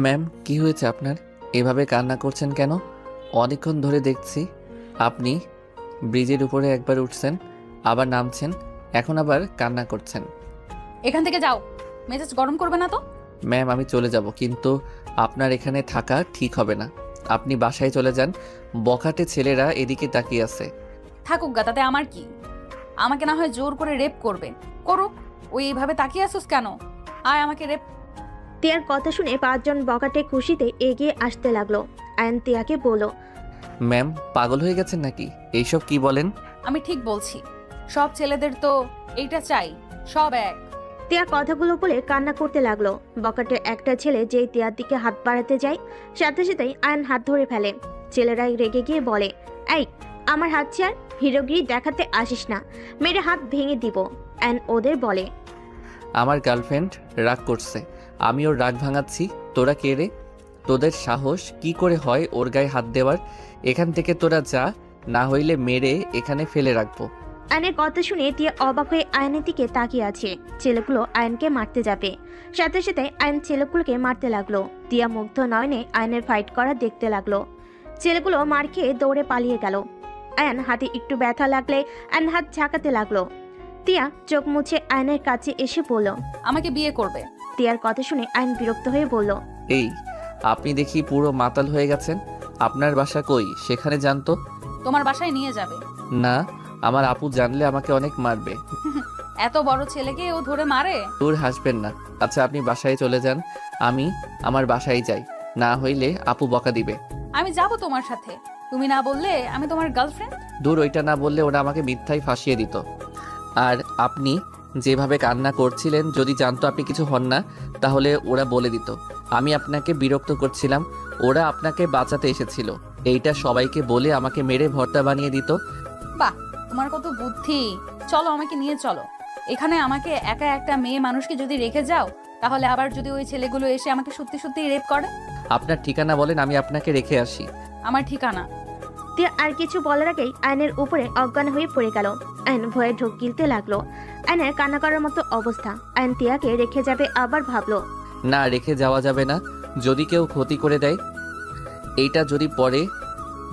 Ma'am, কি হয়েছে আপনার? এভাবে কান্না করছেন কেন? অনেকক্ষণ ধরে দেখছি আপনি ব্রিজের উপরে একবার উঠছেন, আবার নামছেন, এখন আবার কান্না করছেন। এখান থেকে যাও, মেজাজ গরম করবে না তো। ম্যাম, আমি চলে যাব, কিন্তু আপনার এখানে থাকা ঠিক হবে না। আপনি বাসায় চলে যান। বখাটে ছেলেরা এদিকে তাকিয়ে আছে। থাকুক গা, তাতে আমার কি? আমাকে না হয় জোর করে রেপ করবে, করুক। ওই এইভাবে তাকিয়ে আসুস কেন? আয় আমাকে রেপ। তিয়ার কথা শুনে 5 জন বখাটে খুশিতে এগিয়ে আসতে লাগলো। আয়ন তিয়াকে বলল, ম্যাম, পাগল হয়ে গেছেন নাকি? এইসব কি বলেন? আমি ঠিক বলছি, সব ছেলেদের তো এইটা চাই, সব এক। তিয়া কথাগুলো বলে কান্না করতে লাগলো। বখাটে একটা ছেলে যেই তিয়ার দিকে হাত বাড়াতে যায়, সাথে সাথেই আয়ন হাত ধরে ফেলে। ছেলেরাই রেগে গিয়ে বলে, এই আমার হাত ছাড়, হিরোগিরি দেখাতে আসিস না, মেরে হাত ভেঙে দিব। আয়ন ওদের বলে, আমার গার্লফ্রেন্ড রাগ করছে, আমি ওর রাগ ভাঙাচ্ছি। তোরা কে রে? তোদের সাহস কি করে হয় ওর গায়ে হাত দেওয়ার? এখান থেকে তোরা যা, না হইলে মেরে এখানে ফেলে রাখবো। আয়নের কথা শুনে তিয়া অবাক হয়ে আয়নের দিকে তাকিয়ে আছে। ছেলেগুলো আয়নকে মারতে যাবে, সাথে সাথে আয়ন ছেলেগুলোকে মারতে লাগলো। তিয়া মুগ্ধ নয়নে আয়নের ফাইট করা দেখতে লাগলো। ছেলেগুলো মার খেয়ে দৌড়ে পালিয়ে গেল। আয়ন হাতে একটু ব্যথা লাগলে আয়ন হাত ঝাঁকাতে লাগলো। তিয়া চোখ মুছে আয়নের কাছে এসে বলল, আমাকে বিয়ে করবে। তিয়ার কথা শুনে আয়ন বিরক্ত হয়ে বলল, এই, আপনি দেখি পুরো মাতাল হয়ে গেছেন। আপনার বাসা কই? সেখানে যান তো। তোমার বাসায় নিয়ে যাবে। না, আমার আপু জানলে আমাকে অনেক মারবে। এত বড় ছেলেকে ও ধরে মারে? দূর, হাসবেন না। আচ্ছা, আপনি বাসায় চলে যান, আমি আমার বাসায় যাই, না হইলে আপু বকা দিবে। আমি যাব তোমার সাথে, তুমি না বললে আমি তোমার গার্লফ্রেন্ড। দূর, ওইটা না বললে ওরা আমাকে মিথ্যায় ফাঁসিয়ে দিত। আর আপনি যেভাবে কান্না করছিলেন, যদি জানতো আপনি কিছু হন না, তাহলে ওরা বলে দিত আমি আপনাকে বিরক্ত করছিলাম। ওরা আপনাকে বাঁচাতে এসেছিল, এইটা সবাইকে বলে আমাকে মেরে ভর্তা বানিয়ে দিত। বাহ, তোমার কত বুদ্ধি। চলো, আমাকে নিয়ে চলো। এখানে আমাকে একা একটা মেয়ে মানুষকে যদি রেখে যাও, তাহলে আবার যদি ওই ছেলেগুলো এসে আমাকে সত্যি সত্যি রেপ করে? আপনার ঠিকানা বলেন, আমি আপনাকে রেখে আসি। আমার ঠিকানা? তিয়া আর কিছু বলার আগেই আয়নের উপরে অজ্ঞান হয়ে পড়ে গেল। আয়ন ভয়ে ঢোক গিলতে লাগলো। আয়নের কান্না করার মতো অবস্থা। আয়ন তিয়াকে রেখে যাবে, আবার ভাবলো, না, রেখে যাওয়া যাবে না। যদি কেউ ক্ষতি করে দেয়, এইটা যদি পরে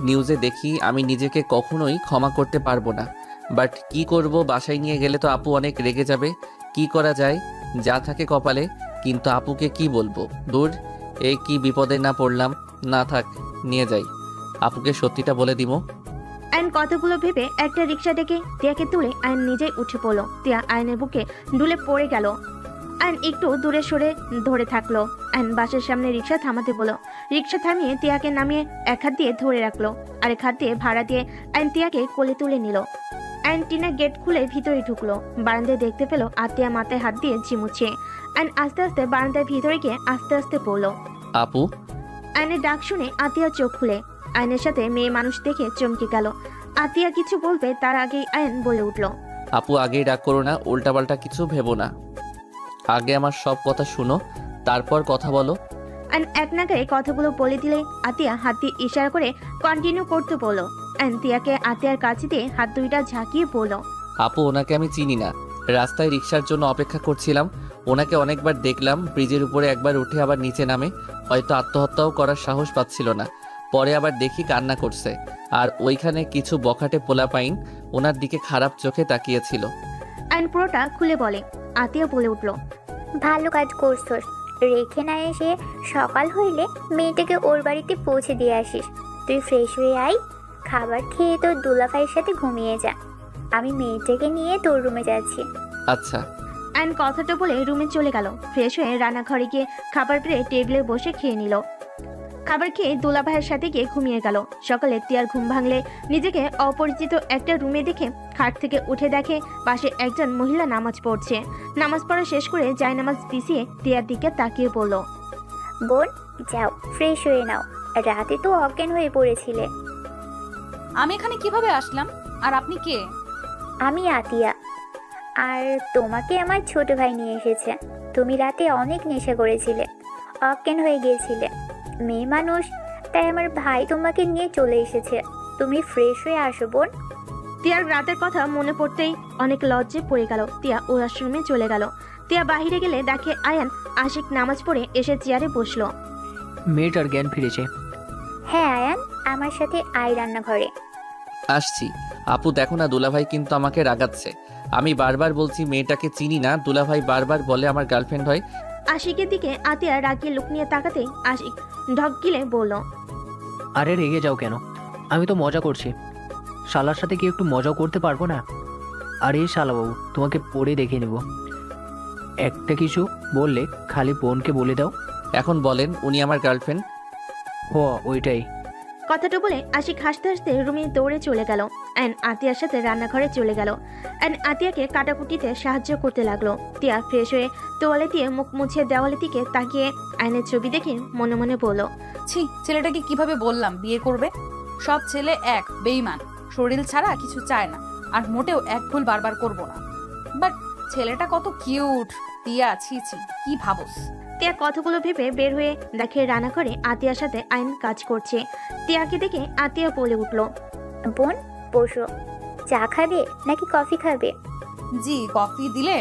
নিউজে দেখি, আমি নিজেকে কখনোই ক্ষমা করতে পারবো না। বাট কি করব, বাসায় নিয়ে গেলে তো আপু অনেক রেগে যাবে। কি করা যায়? যা থাকে কপালে, কিন্তু আপুকে কি বলবো? দূর, এই কি বিপদে না পড়লাম। না থাক, নিয়ে যাই, আপুকে সত্যিটা বলে দিব। আয়ন কতগুলো ভেবে একটা রিক্সা ডেকে তিয়াকে তুলে আয়ন নিজেই উঠে পড়লো। তিয়া আয়নের বুকে ঢুলে পড়ে গেল। আয়ন একটু দূরে সরে ধরে থাকলো। আয়ন বাসের সামনে রিক্সা থামাতে বলল। রিক্সা থামিয়ে তিয়াকে নামিয়ে এক হাত দিয়ে ধরে রাখলো, আরেক হাত দিয়ে ভাড়া দিয়ে আয়ন তিয়াকে কোলে তুলে নিল। আয়ন টিনের গেট খুলে ভিতরে ঢুকলো। বারান্দায় দেখতে পেল আতিয়া মাথায় হাত দিয়ে ঝিমুচ্ছে। আয়ন আস্তে আস্তে বারান্দার ভিতরে গিয়ে আস্তে আস্তে পড়লো। আপু। আয়নের ডাক শুনে আতিয়া চোখ খুলে আয়নের সাথে মেয়ে মানুষ দেখে চমকে গেল। আতিয়া কিছু বলবে তার আগেই আয়ন বলে উঠল, আপু, আগেই রাগ করো না, উল্টাপাল্টা কিছু ভেবো না। আগে আমার সব কথা শুনো, তারপর কথা বলো। আয়ন এক নাগারে কথাগুলো বলে দিলে আতিয়া হাত দিয়ে ইশারা করে কন্টিনিউ করতে বলল। আয়ন তিয়াকে আতিয়ার কাছে দিয়ে হাত দুইটা ঝাঁকিয়ে বলল, আপু, ওনাকে আমি চিনি না। রাস্তায় রিক্সার জন্য অপেক্ষা করছিলাম, ওনাকে অনেকবার দেখলাম, ব্রিজের উপরে একবার উঠে আবার নিচে নামে। হয়তো আত্মহত্যাও করার সাহস পাচ্ছিল না। পরে আবার দেখি কান্না করছে, আর ওইখানে কিছু বখাটে পোলাপাইন ওনার দিকে খারাপ চোখে তাকিয়েছিল। আয়ন পুরোটা খুলে বলে। আতিয়া বলে উঠল, ভালো কাজ করছস, রেখে না এসে সকাল হইলে মেয়েটাকে ওর বাড়িতে পৌঁছে দিয়ে আসিস। তুই ফ্রেশ হয়ে আয়, খাবার খেয়ে তোর দুলাভাইয়ের সাথে ঘুমিয়ে যা। আমি মেয়েটাকে নিয়ে তোর রুমে যাচ্ছি। আচ্ছা। আয়ন কথাটা বলে রুমে চলে গেল। ফ্রেশ হয়ে রান্নাঘরে গিয়ে খাবার পেয়ে টেবিলে বসে খেয়ে নিল। খাবার খেয়ে দোলা ভাইয়ের সাথে গিয়ে ঘুমিয়ে গেল। সকালে তিয়ার ঘুম ভাঙলে নিজেকে অপরিচিত একটা রুমে দেখে খাট থেকে উঠে দেখে পাশে একজন মহিলা নামাজ পড়ছে। নামাজ পড়া শেষ করে জায়নামাজ পিছিয়ে তিয়ার দিকে তাকিয়ে বলল, বোন, যাও ফ্রেশ হয়ে নাও, রাতে তো অজ্ঞান হয়ে পড়েছিলে। আমি এখানে কিভাবে আসলাম? আর আপনি কে? আমি আতিয়া, আর তোমাকে আমার ছোট ভাই নিয়ে এসেছে। তুমি রাতে অনেক নেশা করেছিলে, অজ্ঞান হয়ে গিয়েছিলে। মেয়ে মানুষ, তাই আমার ভাই তোমাকে নিয়ে চলে এসেছে। তুমি ফ্রেশ হয়ে আসো বোন। তিয়ার রাতের কথা মনে পড়তেই অনেক লজ্জে পড়ে গেল। তিয়া ওয়াশরুমে চলে গেল। তিয়া বাহিরে গেলে দেখে আয়ান আশিক নামাজ পড়ে এসে চেয়ারে বসলো। মেয়েটার জ্ঞান ফিরেছে। হ্যাঁ আয়ান, আমার সাথে আয় রান্নাঘরে। আসছি। আপু দেখো না, দুলাভাই কিন্তু আমাকে রাগাচ্ছে। আমি বারবার বলছি মেয়েটাকে চিনি না, দুলাভাই বারবার বলে আমার গার্লফ্রেন্ড হয়। আশিকের দিকে আতিয়া রাগিয়ে লুক নিয়ে তাকাতেই আশিক ঢক গিলে বলল, আরে রেগে যাও কেন? আমি তো মজা করছি। শালার সাথে কি একটু মজাও করতে পারবো না? আরে শালাবাবু, তোমাকে পড়ে দেখে নেব। একটা কিছু বললে খালি বোনকে বলে দাও। এখন বলেন উনি আমার গার্লফ্রেন্ড? হ, ওইটাই। কথাটা বলে আশিক হাসতে হাসতে রুমে দৌড়ে চলে গেল। অ্যান আতিয়ার সাথে রান্নাঘরে চলে গেল। অ্যান আতিয়াকে কাটাকুটিতে সাহায্য করতে লাগলো। তিয়া ফ্রেশ হয়ে তোয়ালে দিয়ে মুখ মুছে দেওয়ালের দিকে তাকিয়ে আয়নের ছবি দেখে মনে মনে বলল, ছি, ছেলেটাকে কিভাবে বললাম বিয়ে করবে? সব ছেলে এক বেঈমান, শরীর ছাড়া কিছু চায় না, আর মোটেও এক ভুল বারবার করব না। বাট ছেলেটা কত কিউট। তিয়া, ছি ছি, কি ভাবস? তিয়া কথাগুলো ভেবে বের হয়ে দেখে রান্নাঘরে আতিয়ার সাথে আইন কাজ করছে। তিয়াকে দেখে আতিয়া বলে উঠল, বোন বসো, চা খাবে নাকি কফি খাবে? জি, কফি দিলে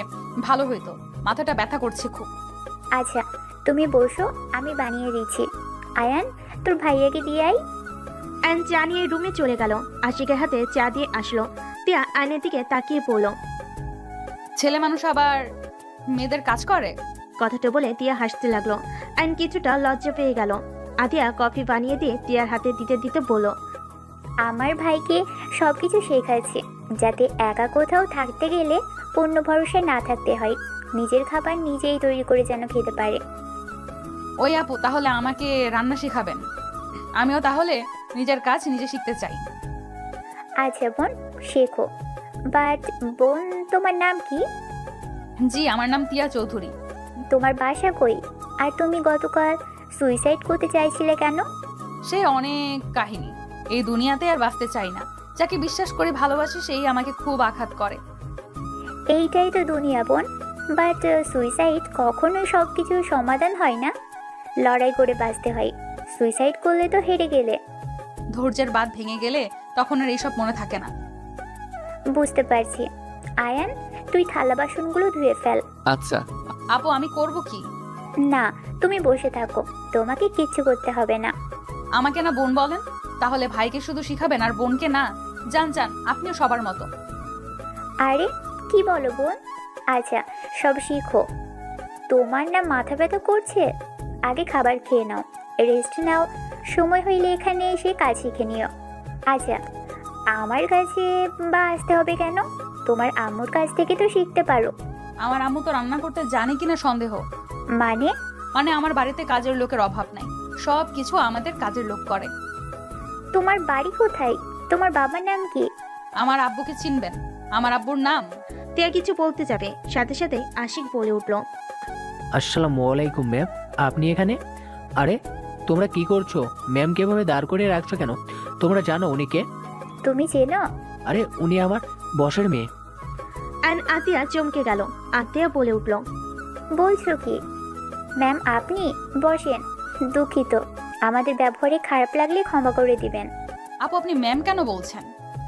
ভালো হইতো, মাথাটা ব্যথা করছে খুব। আচ্ছা তুমি বসো, আমি বানিয়ে দিচ্ছি। আয়ান, তোর ভাইয়াকে দিয়ে আই। আইন চা নিয়ে রুমে চলে গেল। আশিকের হাতে চা দিয়ে আসলো। তিয়া আয়নের দিকে তাকিয়ে বলল, ছেলে মানুষ আবার মেয়েদের কাজ করে? কথাটা বলে তিয়া হাসতে লাগলো। আইন কিছুটা লজ্জা পেয়ে গেল। আতিয়া কফি বানিয়ে দিয়ে তিয়ার হাতে দিতে দিতে বলল, আমার ভাইকে সবকিছু শেখাচ্ছে, যাতে একা কোথাও থাকতে গেলে অন্য ভরসায় না থাকতে হয়, নিজের খাবার নিজেই তৈরি করে যেন খেতে পারে। ওই আপু, তাহলে আমাকে রান্না শেখাবেন? আমিও তাহলে নিজের কাজ নিজে শিখতে চাই। আচ্ছা বোন, শেখো। বাট বোন, তোমার নাম কি? জি, আমার নাম তিয়া চৌধুরী। তোমার বাসা কই? আর তুমি গতকাল সুইসাইড করতে চাইছিলে কেন? সে অনেক কাহিনী, এই দুনিয়াতে আর বাঁচতে চাই না। যাকে বিশ্বাস করে ভালোবাসি সেই আমাকে খুব আঘাত করে। এইটাই তো দুনিয়া বোন। বাট সুইসাইড কখনোই সব কিছুর সমাধান হয় না, লড়াই করে বাঁচতে হয়। সুইসাইড করলে তো হেরে গেলে। ধৈর্যের বাঁধ ভেঙে গেলে তখন আর এইসব মনে থাকে না। বুঝতে পারছি। আয়ান, তুই থালা বাসনগুলো ধুয়ে ফেল। আচ্ছা। আপু, আমি করব কি? না, তুমি বসে থাকো, তোমাকে কিচ্ছু করতে হবে না। আমাকে না বোন বলেন? তাহলে ভাইকে শুধু শিখাবেন আর বোনকে না? যান যান, আপনিও সবার মতো। আরে কি বলো বোন? আচ্ছা, সব শিখো। তোমার না মাথা ব্যথা করছে? আগে খাবার খেয়ে নাও, রেস্ট নাও, সময় হইলে এখানে এসে কাজ শিখে নিও। আচ্ছা, আমার কাছে বা আসতে হবে কেন? তোমার আম্মুর কাছ থেকে তো শিখতে পারো। আমার আম্মু তো রান্না করতে জানে কিনা সন্দেহ। মানে? মানে আমার বাড়িতে কাজের লোকের অভাব নাই, সব কিছু আমাদের কাজের লোক করে। তোমার বাড়ি কোথায়? তোমার বাবার নাম কি? আমার আব্বুকে চিনবেন? আমার আব্বুর নাম? তিয়া কিছু বলতে যাবে, সাথে সাথে আশিক বলে উঠল, আসসালামু আলাইকুম ম্যাম, আপনি এখানে? আরে তোমরা কি করছো? ম্যামকে এভাবে দাঁড় করে রাখছো কেন? তোমরা জানো উনি কে? তুমি চেনো? আরে উনি আমার বসের মেয়ে। অ্যান আতিয়া চমকে গেল। আতিয়া বলে উঠল, বলছো কি? ম্যাম আপনি বসেন। দুঃখিত, আমাদের ব্যবহারে খারাপ লাগলে ক্ষমা করে দিবেন। আপু, আপনি ম্যাম কেন বলছেন?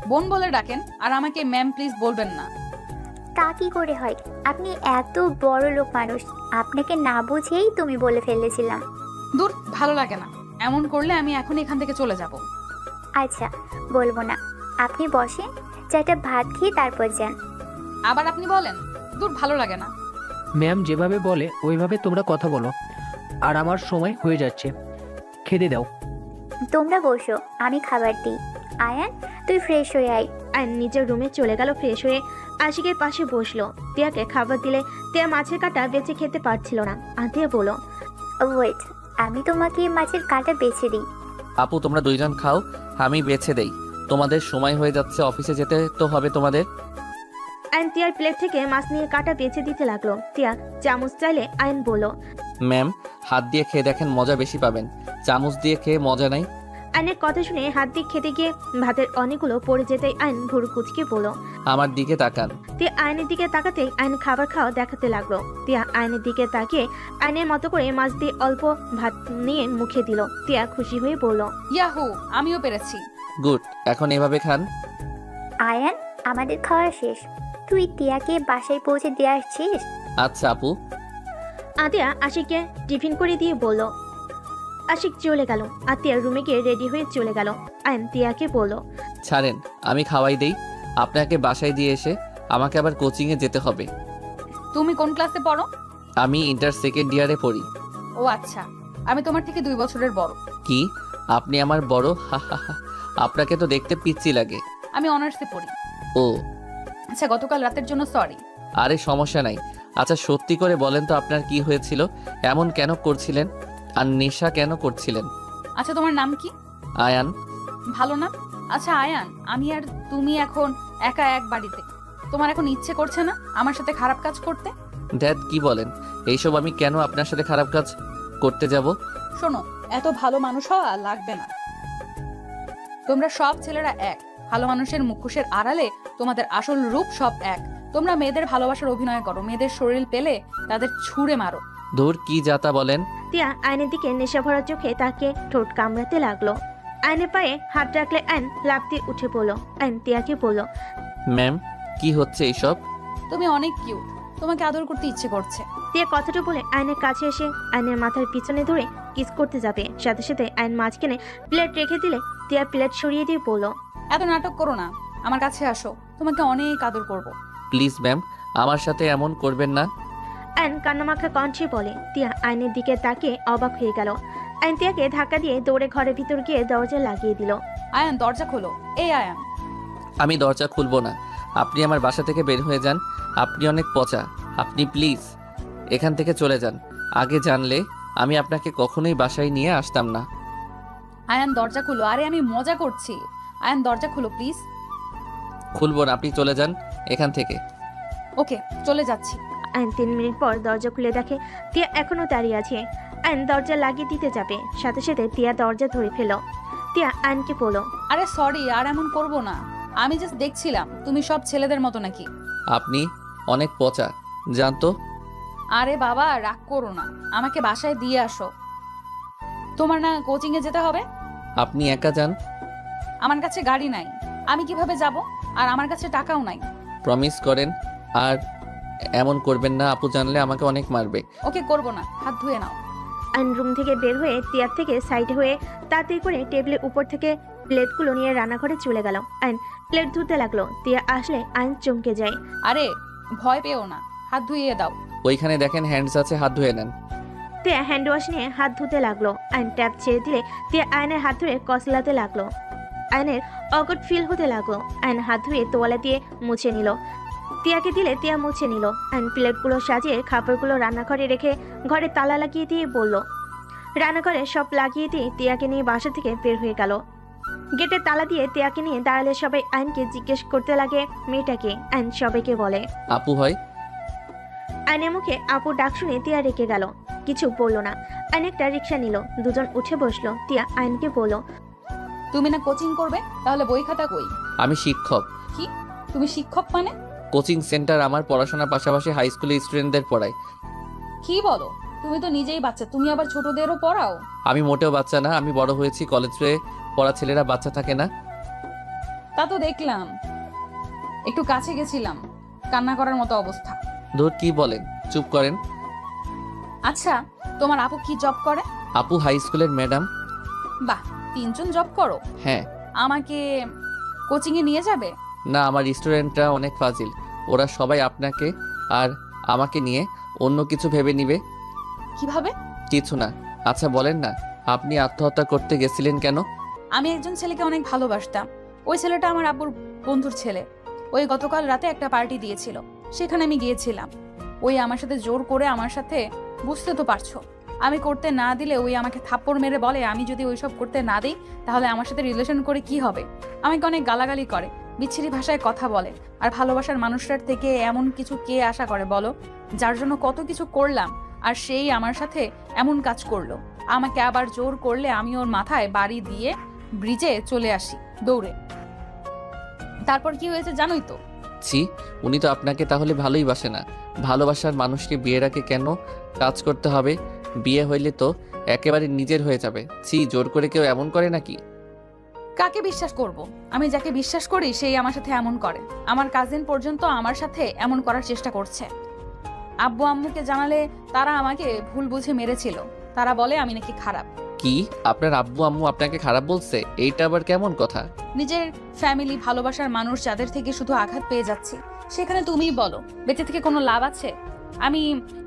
বোন বলে ডাকেন, আর আমাকে ম্যাম প্লিজ বলবেন না। তা কি করে হয়? আপনি এত বড় লোক মানুষ, আপনাকে না বুঝেই তুমি বলে ফেলেছিলাম। দূর, ভালো লাগে না। এমন করলে আমি এখন এখান থেকে চলে যাব। আচ্ছা, বলবো না। আপনি বসেন, চারটা ভাত খেয়ে তারপর যান। আবার আপনি বলেন? দূর, ভালো লাগে না। ম্যাম যেভাবে বলে ওইভাবে তোমরা কথা বলো। আর আমার সময় হয়ে যাচ্ছে, খেতে দাও। তোমরা বসো, আমি খাবার দিই। আয়ান, তুই ফ্রেশ হয়ে আয়। অ্যান নিজের রুমে চলে গেল। ফ্রেশ হয়ে আশিকের পাশে বসলো। তিয়াকে খাবার দিলে তিয়া মাছের কাঁটা বেঁচে খেতে পারছিল না। আতিয়া বলল, ওয়েট, আমি তোমাকে মাছের কাঁটা বেছে দিই। আপু তোমরা দুইজন খাও, আমি বেছে দেই। তোমাদের সময় হয়ে যাচ্ছে, অফিসে যেতে তো হবে তোমাদের। অ্যান তিয়ার প্লেট থেকে মাছ নিয়ে কাঁটা বেছে দিতে লাগলো। তিয়া চামচ চাইলে আয়ন বলল, ম্যাম হাত দিয়ে খেয়ে দেখেন, মজা বেশি পাবেন। চামচ দিয়ে খেয়ে মজা নাই। আয়নের কথা শুনে হাত দিয়ে খেতে গিয়ে ভাতের অনেকগুলো পড়ে যেতেই আয়ন ভুরু কুচকে বলল। আমার দিকে তাকান। তিয়া আয়নের দিকে তাকাতেই আয়ন খাবার খাওয়া দেখাতে লাগলো। তিয়া আয়নের দিকে তাকিয়ে আয়নের মতো করে মাছ দিয়ে অল্প ভাত নিয়ে মুখে দিল। তিয়া খুশি হয়ে বলল, ইয়াহু, আমিও পেরেছি। গুড, এখন এভাবে খান। আয়ান, আমাদের খাওয়া শেষ, তুই টিয়াকে বাসায় পৌঁছে দিয়ে আসছিস? আচ্ছা আপু। আতিয়া আশিককে টিফিন করে দিয়ে বলল। আশিক চলে গেল। আতিয়া রুমে গিয়ে রেডি হয়ে চলে গেল। আয়ন তিয়াকে বলল। ছাড়েন, আমি খাওয়াই দেই। আপনাকে বাসায় দিয়ে এসে আমাকে আবার কোচিংয়ে যেতে হবে। তুমি কোন ক্লাসে পড়ো? আমি ইন্টার সেকেন্ড ইয়ারে পড়ি। ও আচ্ছা, আমি তোমার থেকে 2 বছরের বড়। কি আপনি আমার বড়? হা হা হা। আপনাকে তো দেখতে পিচ্চি লাগে। আমি অনার্সে পড়ি। ও আচ্ছা, গতকাল রাতের জন্য সরি। আরে সমস্যা নাই। আচ্ছা সত্যি করে বলেন তো আপনার কি হয়েছিল? এমন কেন করছিলেন? আর নেশা কেন করছিলেন? আচ্ছা, তোমার নাম কি? আয়ান। ভালো নাম। আচ্ছা আয়ান, আমি আর তুমি এখন একা এক বাড়িতে। তোমার এখন ইচ্ছে করছে না আমার সাথে খারাপ কাজ করতে? ড্যাড কি বলেন এইসব? আমি কেন আপনার সাথে খারাপ কাজ করতে যাব? শোনো, এত ভালো মানুষ হওয়া লাগবে না। তোমরা সব ছেলেরা এক। ভালো মানুষের মুখোশের আড়ালে তোমাদের আসল রূপ সব এক। তোমরা মেয়েদের ভালোবাসার অভিনয় করো, মেয়েদের শরীর পেলে তাদের ছুঁড়ে মারো। ধুর কি যাতা বলেন। তিয়া আয়নের দিকে নেশা ভরা চোখে তাকে ঠোঁট কামড়াতে লাগলো। আয়নের পায়ে হাত রাখলে আয়ন লাফ দিয়ে উঠে পড়লো। আয়ন তিয়াকে বলল। ম্যাম কি হচ্ছে এইসব? তুমি অনেক কিউট, তোমাকে আদর করতে ইচ্ছে করছে। তিয়া কথাটা বলে আয়নের কাছে এসে আয়নের মাথার পিছনে ধরে কিস করতে যাবে। সাথে সাথে আয়ন মাঝখানে প্লেট রেখে দিলে তিয়া প্লেট সরিয়ে দিয়ে বলল। এত নাটক করো না, আমার কাছে আসো, তোমাকে অনেক আদর করব। প্লিজ ম্যাম, আমার সাথে এমন করবেন না। আয়ন কান্নামাখা কণ্ঠে বলে। তিয়া আয়নের দিকে তাকিয়ে অবাক হয়ে গেল। আয়ন তিয়াকে ধাক্কা দিয়ে দৌড়ে ঘরের ভিতর গিয়ে দরজা লাগিয়ে দিল। আয়ান দরজা খোলো। এই আয়ান। আমি দরজা খুলবো না। আপনি আমার বাসা থেকে বের হয়ে যান। আপনি অনেক পচা। আপনি প্লিজ এখান থেকে চলে যান। আগে জানলে আমি আপনাকে কখনোই বাসায় নিয়ে আসতাম না। আয়ান দরজা খুলো। আরে আমি মজা করছি। আয়ান দরজা খুলো প্লিজ। খুলবো না, আপনি চলে যান এখান থেকে। ওকে, চলে যাচ্ছি। আয়ন 3 মিনিট পর দরজা খুলে দেখে তিয়া এখনো দাঁড়িয়ে আছে। আয়ন দরজা লাগিয়ে দিতে যাবে, সাথে সাথে তিয়া দরজা ধরে ফেল। তিয়া আয়নকে বলল। আরে সরি, আর এমন করব না। আমি জাস্ট দেখছিলাম তুমি সব ছেলেদের মতো নাকি। আপনি অনেক পচা, জানতো। আরে বাবা রাগ করো না, আমাকে বাসায় দিয়ে আসো। তোমার না কোচিং এ যেতে হবে? আপনি একা যান। আমার কাছে গাড়ি নাই, আমি কিভাবে যাব? আর আমার কাছে টাকাও নাই। প্রমিস করেন। আর এমন করবেন না, আপু জানলে আমাকে অনেক মারবে। ওকে, করব না, হাত ধুয়ে নাও। আয়ন রুম থেকে বের হয়ে তিয়ার থেকে সাইড হয়ে তাড়াতাড়ি করে টেবিলের উপর থেকে প্লেটগুলো নিয়ে রান্নাঘরে চলে গেল। আয়ন প্লেট ধুতে লাগলো। তিয়া আসলে আয়ন চমকে যায়। আরে ভয় পেও না, হাত ধুইয়ে দাও। ওইখানে দেখেন হ্যান্ডস আছে, হাত ধুয়ে নেন। তিয়া হ্যান্ড ওয়াশ নিয়ে হাত ধুতে লাগলো। আয়ন ট্যাপ ছেড়ে দিলে তিয়া আয়নের হাত ধরে কসলাতে লাগলো। আয়নের অকট ফিল হতে লাগলো। আয়ন হাত ধুয়ে তোয়ালে দিয়ে মুছে নিল। তিয়াকে দিলে তিয়া মুছে নিল। আয়ন প্লেটগুলো সাজিয়ে খাবারগুলো রান্নাঘরে রেখে ঘরে তালা লাগিয়ে দিয়ে বলল। রান্নাঘরে সব লাগিয়ে দিয়ে তিয়াকে নিয়ে বাসা থেকে বের হয়ে গেল। গেটে তালা দিয়ে তিয়াকে নিয়ে দাঁড়ালে সবাই আয়নকে জিজ্ঞেস করতে লাগে মেয়েটাকে। আয়ন সবাইকে বলে। আপু হয়। আয়নের মুখে আপু ডাক শুনে তিয়া রেখে গেল, কিছু বললো না। আয়ন একটা রিক্সা নিল, দুজন উঠে বসলো। তিয়া আয়নকে বলল। তুমি না কোচিং করবে, তাহলে বই খাতা কই? আমি শিক্ষক। কি? তুমি শিক্ষক মানে? কোচিং সেন্টার আমার পড়াশোনার পাশাপাশি হাই স্কুলের স্টুডেন্টদের পড়াই। কি বলো? তুমি তো নিজেই বাচ্চা, তুমি আবার ছোটদেরও পড়াও? আমি মোটেও বাচ্চা না, আমি বড় হয়েছি। কলেজে পড়া ছেলেরা বাচ্চা থাকে না। তা তো দেখলাম, একটু কাছে গেছিলাম, কান্না করার মতো অবস্থা। ধুর কি বলেন, চুপ করেন। আচ্ছা, তোমার আপু কি জব করে? আপু হাই স্কুলের ম্যাডাম। বাহ, 3 জন জব করো। হ্যাঁ। আমাকে কোচিং এ নিয়ে যাবে? না, আমার স্টুডেন্টরা অনেক ফাজিল। ওরা সবাই আপনাকে আর আমাকে নিয়ে অন্য কিছু ভেবে নিবে। কিভাবে? কিছু না। আচ্ছা বলেন না, আপনি আত্মহত্যা করতে গেছিলেন কেন? আমি একজন ছেলেকে অনেক ভালোবাসতাম। ওই ছেলেটা আমার আব্বুর বন্ধুর ছেলে। ওই গতকাল রাতে একটা পার্টি দিয়েছিল, সেখানে আমি গিয়েছিলাম। ওই আমার সাথে জোর করে আমার সাথে, বুঝতে তো পারছো, আমি করতে না দিলে ওই আমাকে থাপ্পড় মেরে বলে আমি যদি ওইসব করতে না দিই তাহলে আমার সাথে রিলেশন করে কি হবে। আমাকে অনেক গালাগালি করে, বিচ্ছিরি ভাষায় কথা বলে। আর ভালোবাসার মানুষটার থেকে এমন কিছু কে আশা করে বলো, যার জন্য কত কিছু করলাম, আর সেই আমার সাথে এমন কাজ করলো। আমাকে আবার জোর করলে আমি ওর মাথায় বাড়ি দিয়ে ব্রিজে চলে আসি দৌড়ে। তারপর কি হয়েছে জানোই তো। ছি, উনি তো আপনাকে তাহলে ভালোই বাসে না। ভালোবাসার মানুষকে বিয়ের আগে কেন কাজ করতে হবে? বিয়ে হইলে তো একেবারে নিজের হয়ে যাবে। ছি, জোর করে কেউ এমন করে নাকি? কাকে বিশ্বাস করব? আমি যাকে বিশ্বাস করি সেই আমার সাথে এমন করে। আমার কাজিন পর্যন্ত আমার সাথে এমন করার চেষ্টা করছে। আব্বু আম্মুকে জানালে তারা আমাকে ভুল বুঝে মেরেছিল। তারা বলে আমি নাকি খারাপ। কি আপনার আব্বু আম্মু আপনাকে খারাপ বলছে? এইটা আবার কেমন কথা? নিজের ফ্যামিলি, ভালোবাসার মানুষ যাদের থেকে শুধু আঘাত পেয়ে যাচ্ছি, সেখানে তুমিই বলো বেঁচে থেকে কোনো লাভ আছে? আমি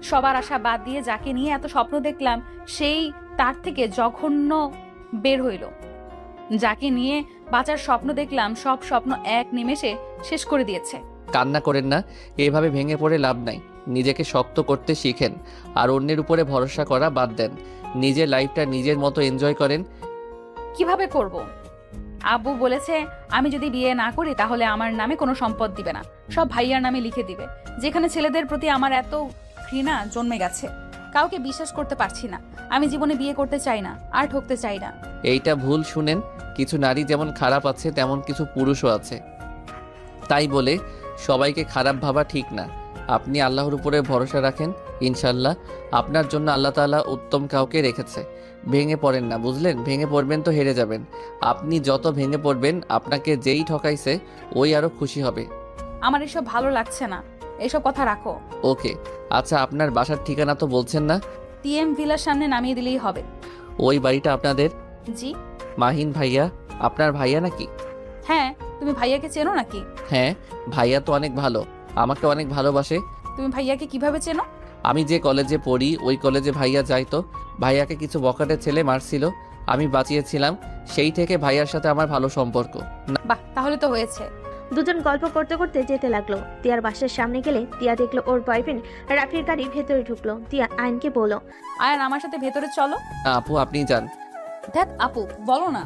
সবার আশা বাদ দিয়ে যাকে নিয়ে এত স্বপ্ন দেখলাম, সেই তার থেকে জঘন্য বের হইল। যাকে নিয়ে বাঁচার স্বপ্ন দেখলাম, সব স্বপ্ন এক নিমেষে শেষ করে দিয়েছে। কান্না করেন না, এভাবে ভেঙে পড়ে লাভ নাই। নিজেকে শক্ত করতে শিখেন আর অন্যের উপরে ভরসা করা বাদ দেন। নিজের লাইফটা নিজের মতো এনজয় করেন। কিভাবে করব? আব্বু বলেছে আমি যদি বিয়ে না করি তাহলে আমার নামে কোনো সম্পদ দিবে না, সব ভাইয়ার নামে লিখে দিবে। যেখানে ছেলেদের প্রতি আমার এত ঘৃণা জন্মে গেছে, কাউকে বিশ্বাস করতে পারছি না। আমি জীবনে বিয়ে করতে চাই না, আর ঠকতে চাই না। এইটা ভুল শুনেন। কিছু নারী যেমন খারাপ আছে তেমন কিছু পুরুষও আছে। তাই বলে সবাইকে খারাপ ভাবা ঠিক না। আপনি আল্লাহর উপরে ভরসা রাখেন, ইনশাল্লাহ আপনার জন্য আল্লাহ তাআলা উত্তম কাউকে রেখেছে। ভেঙে পড়েন না, বুঝলেন? ভেঙে পড়বেন তো হেরে যাবেন। আপনি যত ভেঙে পড়বেন আপনাকে যেই ঠকাইছে ওই আরো খুশি হবে। আমার এসব ভালো লাগছে না, এসব কথা রাখো। ওকে, আচ্ছা আপনার বাসার ঠিকানা তো বলছেন না? টিএম ভিলার সামনে নামিয়ে দিলেই হবে। ওই বাড়িটা আপনাদের? জি। মাহিন ভাইয়া আপনার ভাইয়া নাকি? হ্যাঁ, তুমি ভাইয়াকে চেনো নাকি? হ্যাঁ, ভাইয়া তো অনেক ভালো, আমাকে অনেক ভালোবাসে। তুমি ভাইয়াকে কিভাবে চেনো? আমি যে কলেজে পড়ি ওই কলেজে ভাইয়া যাইতো। ভাইয়াকে কিছু বখাটে ছেলে মারছিল, আমি বাঁচিয়েছিলাম। সেই থেকে ভাইয়ার সাথে আমার ভালো সম্পর্ক। বাহ, তাহলে তো হয়েছে। দুজন গল্প করতে করতে যেতে লাগলো। তিয়ার বাসার সামনে গেলে তিয়া দেখলো ওর বয়ফ্রেন্ড রাফির গাড়ি ভেতরে ঢুকলো। তিয়া আয়নকে বলল, আয়ান আমার সাথে ভেতরে চলো। না আপু, আপনি যান। দেখ আপু, বলো না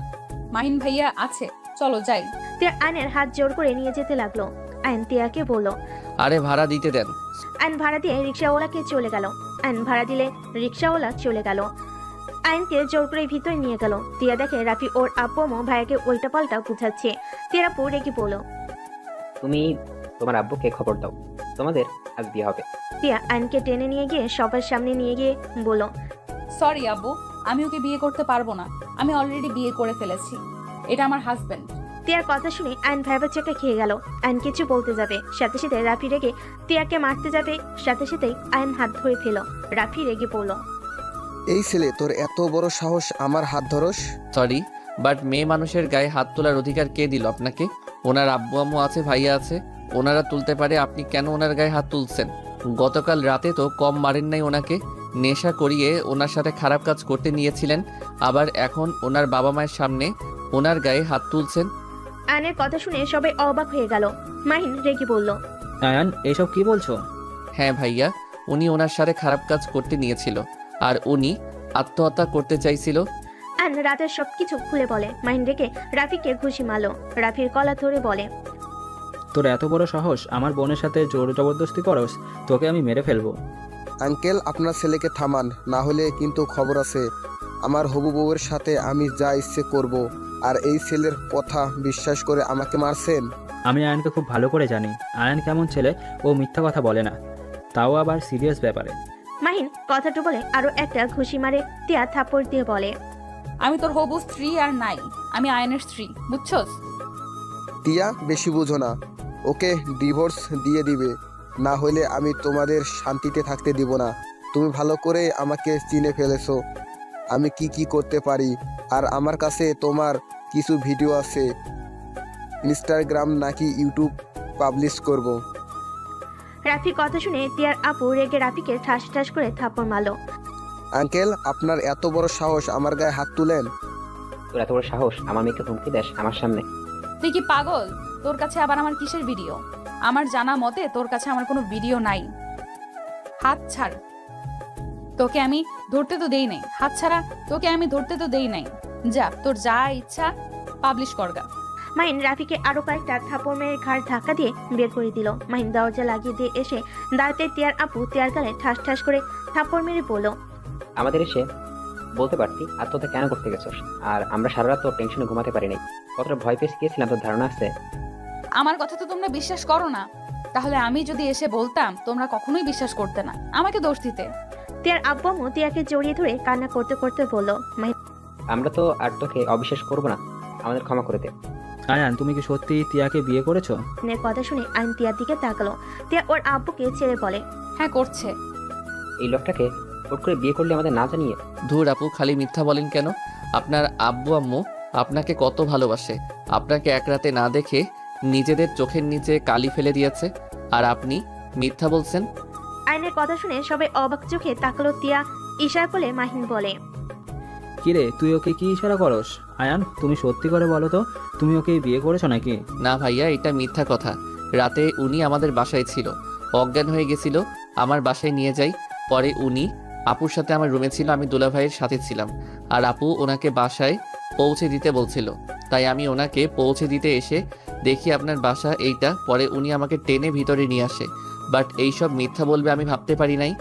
মাহিন ভাইয়া আছে, চলো যাই। তিয়া আয়নের হাত জোর করে নিয়ে যেতে লাগলো। আয়ন তিয়াকে বলল। আরে ভাড়া দিতে দেন। আয়ন ভাড়া দিয়ে রিক্সাওয়ালাকে চলে গেল। আয়ন ভাড়া দিলে রিক্সাওয়ালা চলে গেল। আয়নকে জোর করে ভিতরে নিয়ে গেল। তিয়া দেখে রাফি ওর আব্বু আম্মু ভাইয়াকে উল্টা পাল্টা বুঝাচ্ছে। তিয়ার আপু রেগে বলল, তুমি তোমার আব্বুকে খবর দাও, তোমাদের আজ বিয়ে হবে। তিয়া আয়নকে টেনে নিয়ে গিয়ে সবার সামনে নিয়ে গিয়ে বলল, সরি আব্বু, আমি ওকে বিয়ে করতে পারবো না। আমি অলরেডি বিয়ে করে ফেলেছি, এটা আমার হাজবেন্ড। তিয়ার কথা শুনে আয়ন ভয়াবহ চেপে খেয়ে গেল। আয়ন কিছু বলতে যাবে, সাথে সাথে রাফি রেগে তিয়াকে মারতে যাবে, সাথে সাথেই আয়ন হাত ধরে ফেল। রাফি রেগে বলল, এই ছেলে, তোর এত বড় সাহস আমার হাত ধরস? সরি, বাট মেয়ে মানুষের গায়ে হাত তোলার অধিকার কে দিল আপনাকে? ওনার আব্বু আম্মু আছে, ভাইয়া আছে, ওনারা তুলতে পারে, আপনি কেন ওনার গায়ে হাত তুলছেন? গতকাল রাতে তো কম মারেন নাই ওনাকে, নেশা করিয়ে ওনার সাথে খারাপ কাজ করতে নিয়েছিলেন, আবার এখন ওনার বাবা মায়ের সামনে ওনার গায়ে হাত তুলছেন। আয়নের কথা শুনে সবাই অবাক হয়ে গেল। মাহিন রেগে বলল, আয়ান, এসব কি বলছো? হ্যাঁ ভাইয়া, উনি ওনার সাথে খারাপ কাজ করতে নিয়েছিল আর উনি আত্মহত্যা করতে চাইছিল। আয়ন রাতের সবকিছু খুলে বলে। মাহিন রেগে রাফিকে ঘুষি মারল। রাফির গলা ধরে বলে, তোর এত বড় সাহস আমার বোনের সাথে জোর জবরদস্তি করস? তোকে আমি মেরে ফেলবো। আঙ্কেল, আপনার ছেলেকে থামান, না হলে কিন্তু খবর আছে। আমার হবু বউয়ের সাথে আমি যা ইচ্ছে করব, আর এই ছেলের কথা বিশ্বাস করে আমাকে মারছেন। আমি আয়ানকে খুব ভালো করে জানি। আয়ান কেমন ছেলে, ও মিথ্যা কথা বলে না, তাও আবার সিরিয়াস ব্যাপারে। মাহিন কথাটা বলে আরো একটা ঘুষি মারে। তিয়া থাপ্পড় দিয়ে বলে, আমি তোর হবু স্ত্রী আর নাই, আমি আয়নের স্ত্রী, বুঝছস? টিয়া, বেশি বুঝো না, ওকে ডিভোর্স দিয়ে দিবে, না হলে আমি তোমাদের শান্তিতে থাকতে দিব না। তুমি ভালো করে আমাকে চিনে ফেলেছো, আমি কি কি করতে পারি। আর আমার কাছে তোমার কিছু ভিডিও আছে, ইনস্টাগ্রাম নাকি ইউটিউব পাবলিশ করব। রাফির কথা শুনে তিয়ার আপু রেগে রাফিকে ঠাস ঠাস করে থাপ্পড় মারল। আঙ্কেল, আপনার এত বড় সাহস আমার গায়ে হাত তুলেন? তোর এত বড় সাহস আমার মেয়েকে হুমকি দেস আমার সামনে? তুই কি পাগল? তোর কাছে আবার আমার কিসের ভিডিও? আমার জানা মতে তোর কাছে আমার কোনো ভিডিও নাই। হাত ছাড়, তোকে আমি ধরতে তো দেই নাই। হাত ছাড়া, তোকে আমি ধরতে তো দেই নাই। যা, তোর যা ইচ্ছা পাবলিশ করগা। মাহিন রাফিকে আরো কয়েকটা থাপ্পড় মেরে ঘাড় ধাক্কা দিয়ে বের করে দিল। মাহিন দরজা লাগিয়ে দিয়ে এসে দাঁড়াতে তিয়ার আপু তিয়ার গালে ঠাস ঠাস করে থাপ্পড় মেরে বলল, আমাদের এসে বলতে পারতি আত্মহত্যা কেন করতে গেছস? আর আমরা সারা রাত তো টেনশনে ঘুমাতে পারিনি, কতটা ভয় পেয়ে গিয়েছিলাম তোর ধারণা আছে? আমার কথা তো তোমরা বিশ্বাস করো না, তাহলে আমি যদি এসে বলতাম তোমরা কখনোই বিশ্বাস করতে না, আমাকে দোষ দিতে। তিয়ার আব্বু আম্মু তিয়াকে জড়িয়ে ধরে কান্না করতে করতে বলল, মাহিন আমরা তো আর তোকে অবিশ্বাস করবো না। আমাদের ক্ষমা করে দে। আয়ান, তুমি কি সত্যি তিয়াকে বিয়ে করেছো? আয়নের কথা শুনে আয়ন তিয়ার দিকে তাকালো। তিয়া ওর আব্বুকে ছেড়ে বলে, হ্যাঁ করছে। এই লোকটাকে হুট করে বিয়ে করলে আমাদের না জানিয়ে? ধুর আপু, খালি মিথ্যা বলেন কেন? আপনার আব্বু আম্মু আপনাকে কত ভালোবাসে। আপনাকে এক রাতে না দেখে নিজেদের চোখের নিচে কালি ফেলে দিয়েছে, আর আপনি মিথ্যা বলছেন। আয়নের কথা শুনে সবাই অবাক চোখে তাকালো। তিয়া ইশারা করলে মাহিন বলে, কিরে, তুই ওকে কি ইশারা করস? আয়ান, তুমি সত্যি করে বলো তো, তুমি ওকে বিয়ে করেছো নাকি? না ভাইয়া, এটা মিথ্যা কথা। রাতে উনি আমাদের বাসায় ছিল, অজ্ঞান হয়ে গেছিল, আমার বাসায় নিয়ে যাই। পরে উনি আপুর সাথে আমার রুমে ছিল, আমি দুলাভাইয়ের সাথে ছিলাম, আর আপু ওনাকে বাসায় পৌঁছে দিতে বলছিল, তাই আমি ওনাকে পৌঁছে দিতে এসে দেখি আপনার বাসা এইটা। পরে উনি আমাকে টেনে ভিতরে নিয়ে আসে, বাট এইসব মিথ্যা বলবে আমি ভাবতে পারি নাই।